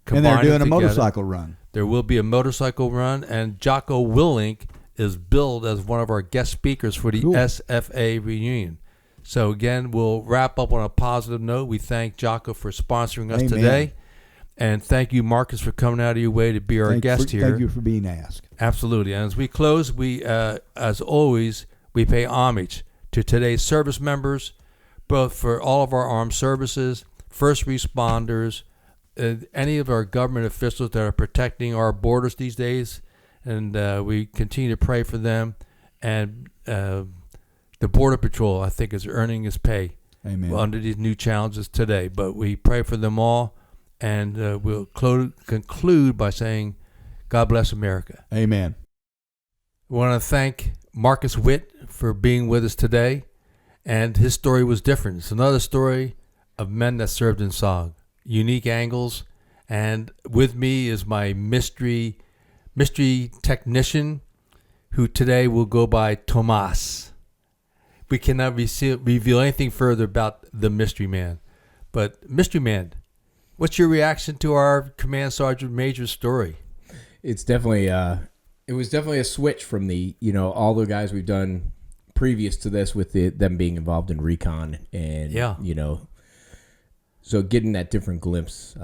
And they're doing a together. motorcycle run. There will be a motorcycle run, and Jocko Willink is billed as one of our guest speakers for the SFA reunion. So again, we'll wrap up on a positive note. We thank Jocko for sponsoring us today. And thank you, Marcus, for coming out of your way to be our guest here. Thank you for being asked. Absolutely. And as we close, we, as always, we pay homage to today's service members, both for all of our armed services, first responders, any of our government officials that are protecting our borders these days. And we continue to pray for them. And the Border Patrol, I think, is earning its pay under these new challenges today. But we pray for them all. And we'll conclude by saying, God bless America. Amen. We want to thank Marcus Whitt for being with us today. And his story was different. It's another story of men that served in SOG. Unique angles. And with me is my mystery technician, who today will go by Tomas. We cannot reveal anything further about the mystery man. But mystery man, what's your reaction to our Command Sergeant Major's story? It's definitely it was definitely a switch from the all the guys we've done previous to this with them being involved in Recon and so getting that different glimpse,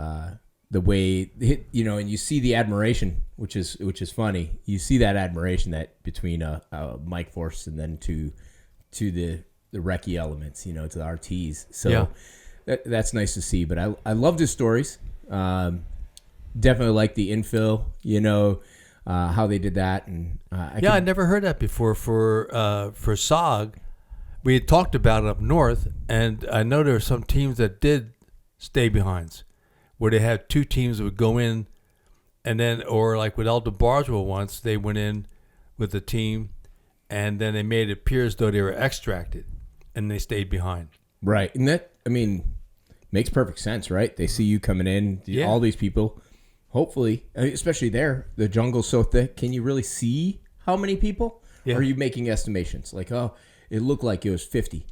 the way and you see the admiration, which is funny. You see that admiration that between a Mike Force and then to the recce elements, to the RTs. So. Yeah. That's nice to see, but I loved his stories. Definitely like the infill, how they did that, and I never heard that before for SOG. We had talked about it up north, and I know there were some teams that did stay behinds, where they had two teams that would go in, and then or like with Elder Barswell once, they went in with the team, and then they made it appear as though they were extracted, and they stayed behind. Right, and that makes perfect sense, right? They see you coming in, all these people. Hopefully, especially there, the jungle's so thick. Can you really see how many people? Yeah. Or are you making estimations? Like, oh, it looked like it was 50,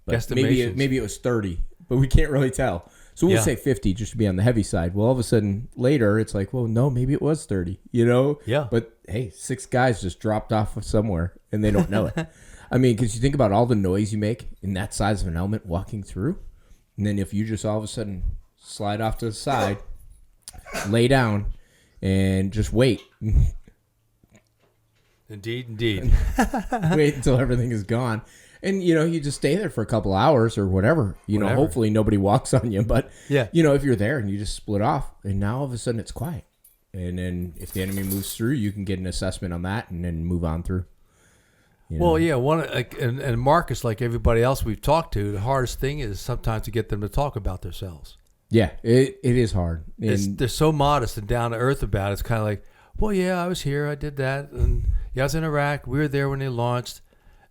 but maybe it was 30, but we can't really tell. So we'll say 50 just to be on the heavy side. Well, all of a sudden later, it's like, well, no, maybe it was 30. Yeah. But hey, 6 guys just dropped off somewhere, and they don't know it. I mean, because you think about all the noise you make in that size of an element walking through. And then if you just all of a sudden slide off to the side, lay down, and just wait. Indeed. Wait until everything is gone. And, you just stay there for a couple hours or whatever. Hopefully nobody walks on you. But, if you're there and you just split off, and now all of a sudden it's quiet. And then if the enemy moves through, you can get an assessment on that and then move on through. Well, yeah, and Marcus, like everybody else we've talked to, the hardest thing is sometimes to get them to talk about themselves. Yeah, it is hard. They're so modest and down to earth about it. It's kind of like, well, yeah, I was here, I did that, and I was in Iraq. We were there when they launched,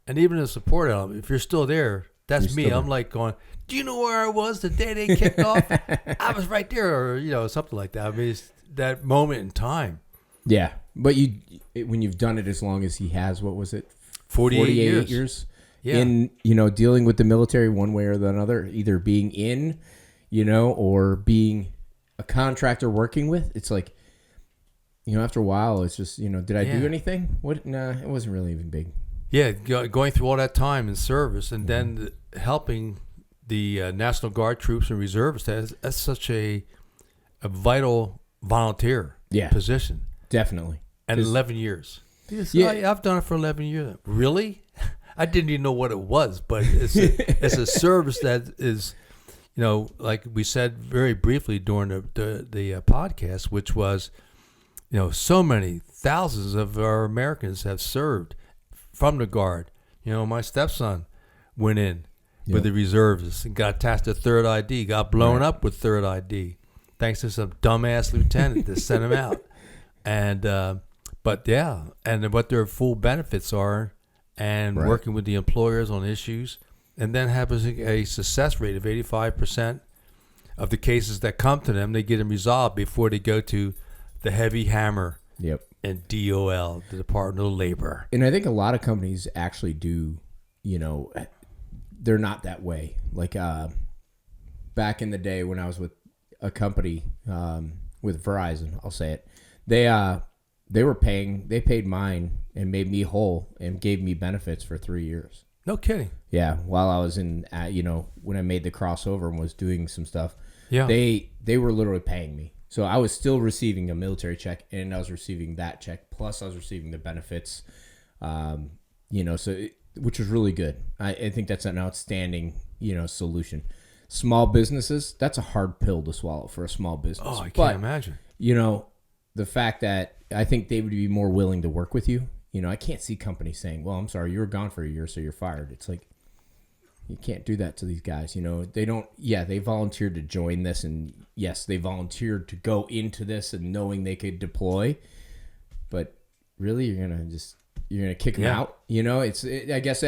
and even the support element. If you're still there, that's me. I'm like going, do you know where I was the day they kicked off? I was right there, or something like that. I mean, it's that moment in time. Yeah, but when you've done it as long as he has, what was it? 48 years. Yeah. In, dealing with the military one way or the other, either being in, or being a contractor working with, it's like, after a while, it's just, did I do anything? What? Nah, it wasn't really even big. Yeah, going through all that time in service and then helping the National Guard troops and reservists, that's such a vital volunteer position. Definitely. And 11 years. Yeah. I've done it for 11 years. Really? I didn't even know what it was, but it's a service that is, like we said very briefly during the podcast, which was, so many thousands of our Americans have served from the Guard. My stepson went in with the reservists and got attached to third ID, got blown up with third ID, thanks to some dumbass lieutenant that sent him out. And but what their full benefits are, and working with the employers on issues, and then having a success rate of 85% of the cases that come to them, they get them resolved before they go to the heavy hammer. Yep. And DOL, the Department of Labor. And I think a lot of companies actually do, they're not that way. Like back in the day when I was with a company with Verizon, I'll say it, they paid mine and made me whole and gave me benefits for 3 years. No kidding. Yeah, while I was in, when I made the crossover and was doing some stuff, they were literally paying me. So I was still receiving a military check, and I was receiving that check, plus I was receiving the benefits, which was really good. I think that's an outstanding, solution. Small businesses, that's a hard pill to swallow for a small business. Oh, I can't imagine. The fact that I think they would be more willing to work with you. I can't see companies saying, well, I'm sorry, you were gone for a year, so you're fired. It's like, you can't do that to these guys. They don't, they volunteered to join this, and yes, they volunteered to go into this and knowing they could deploy, but really you're going to kick them out. I guess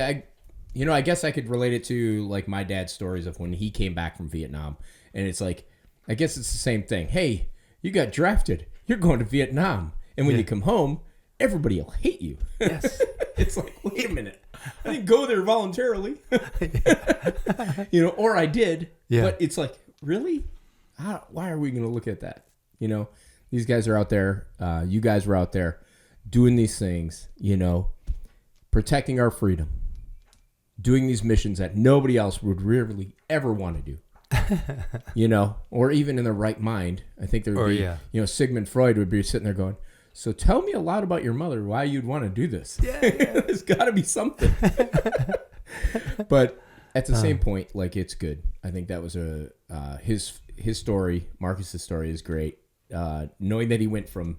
I could relate it to like my dad's stories of when he came back from Vietnam, and it's like, I guess it's the same thing. Hey, you got drafted. You're going to Vietnam. And when you come home, everybody will hate you. Yes. It's like, wait a minute. I didn't go there voluntarily. Or I did. Yeah. But it's like, really? Why are we going to look at that? These guys are out there. You guys were out there doing these things, protecting our freedom, doing these missions that nobody else would really ever want to do. Or even in their right mind. I think there would be, Sigmund Freud would be sitting there going, so tell me a lot about your mother, why you'd want to do this. Yeah. There's got to be something. But at the same point, like, it's good. I think that was his story, Marcus's story is great. Knowing that he went from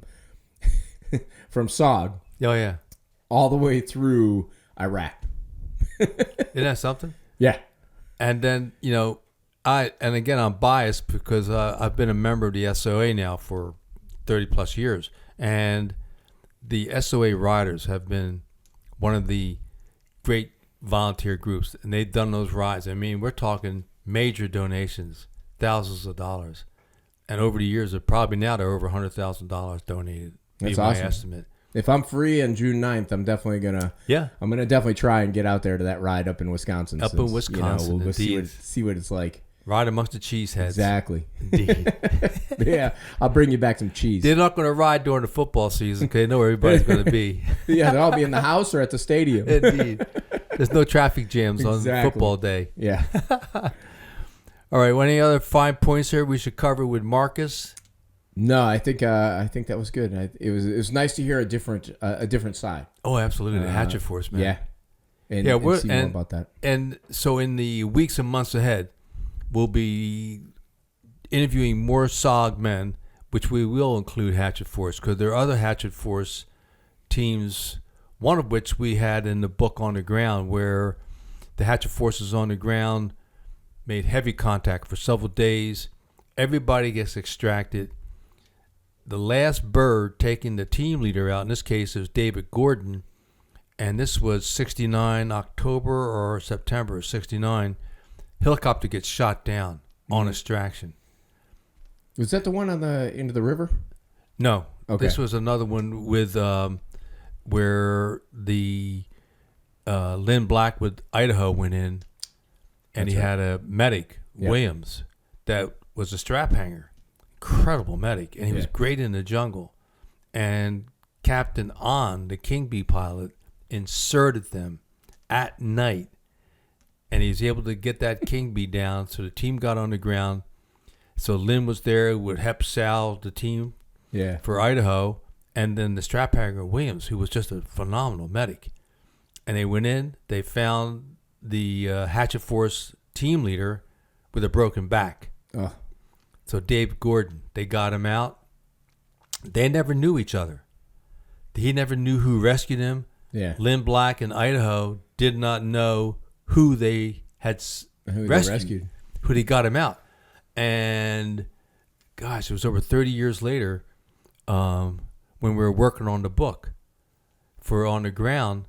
SOG all the way through Iraq. Isn't that something? Yeah. And then, I'm biased because I've been a member of the SOA now for 30 plus years. And the SOA riders have been one of the great volunteer groups, and they've done those rides. I mean, we're talking major donations, thousands of dollars. And over the years, they're over $100,000 donated. That's my awesome. estimate. If I'm free on June 9th, I'm definitely going to try and get out there to that ride up in Wisconsin. In Wisconsin, we'll see what it's like. Right amongst the cheeseheads. Exactly. Indeed. Yeah, I'll bring you back some cheese. They're not going to ride during the football season because they know where everybody's going to be. Yeah, they'll all be in the house or at the stadium. Indeed. There's no traffic jams on football day. Yeah. All right. Any other fine points here we should cover with Marcus? No, I think that was good. It was nice to hear a different side. Oh, absolutely. The Hatchet Force, man. Yeah. And see more about that. And so in the weeks and months ahead, we'll be interviewing more SOG men, which we will include Hatchet Force, because there are other Hatchet Force teams, one of which we had in the book On the Ground, where the Hatchet Forces on the ground made heavy contact for several days. Everybody gets extracted. The last bird taking the team leader out, in this case, is David Gordon, and this was 69, October or September of 69. Helicopter gets shot down on extraction. Was that the one on the into the river? No, Okay. This was another one with where the Lynn Black with Idaho went in, and he had a medic, Williams, that was a strap hanger. Incredible medic, and he was great in the jungle. And Captain On, the King Bee pilot, inserted them at night, and he was able to get that King Bee down. So the team got on the ground. So Lynn was there with Hep Sal, the team for Idaho, and then the strap hanger Williams, who was just a phenomenal medic. And they went in. They found the Hatchet Force team leader with a broken back. Oh. So Dave Gordon, they got him out. They never knew each other. He never knew who rescued him. Yeah. Lynn Black in Idaho did not know who they had rescued, who they got him out. And, gosh, it was over 30 years later when we were working on the book for On the Ground.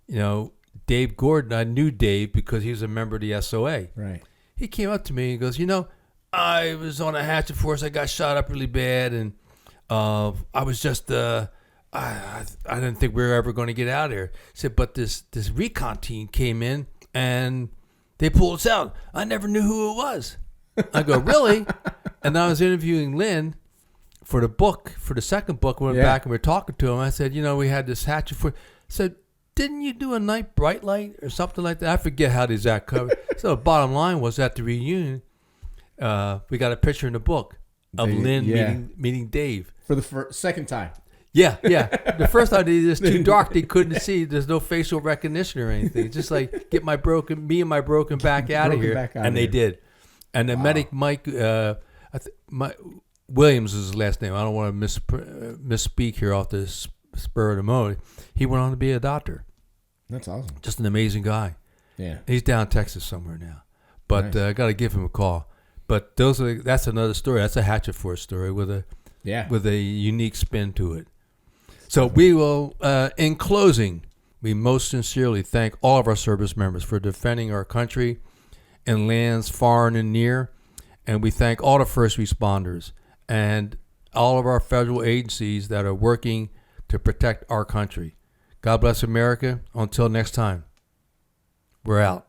You know, Dave Gordon, I knew Dave because he was a member of the SOA. Right. He came up to me and goes, you know, I was on a Hatchet Force. I got shot up really bad, and I was just, I didn't think we were ever going to get out of here. He said, but this Recon team came in, and they pulled us out. I never knew who it was. I go, really? And I was interviewing Lynn for the book, for the second book. We went back and we were talking to him. I said, you know, we had this Hatchet Force. I said, didn't you do a night bright light or something like that? I forget how the exact cover. So the bottom line was at the reunion, we got a picture in the book of Lynn meeting Dave. For the second time. Yeah. The first time it was too dark, they couldn't see. There's no facial recognition or anything. Just like get me and my broken back out of here. And they did. And the medic, Mike, Williams is his last name. I don't want to misspeak here off the spur of the moment. He went on to be a doctor. That's awesome. Just an amazing guy. Yeah. He's down in Texas somewhere now. But nice. I got to give him a call. But that's another story. That's a Hatchet Force story with a unique spin to it. So we will, in closing, we most sincerely thank all of our service members for defending our country in lands far and near. And we thank all the first responders and all of our federal agencies that are working to protect our country. God bless America. Until next time, we're out.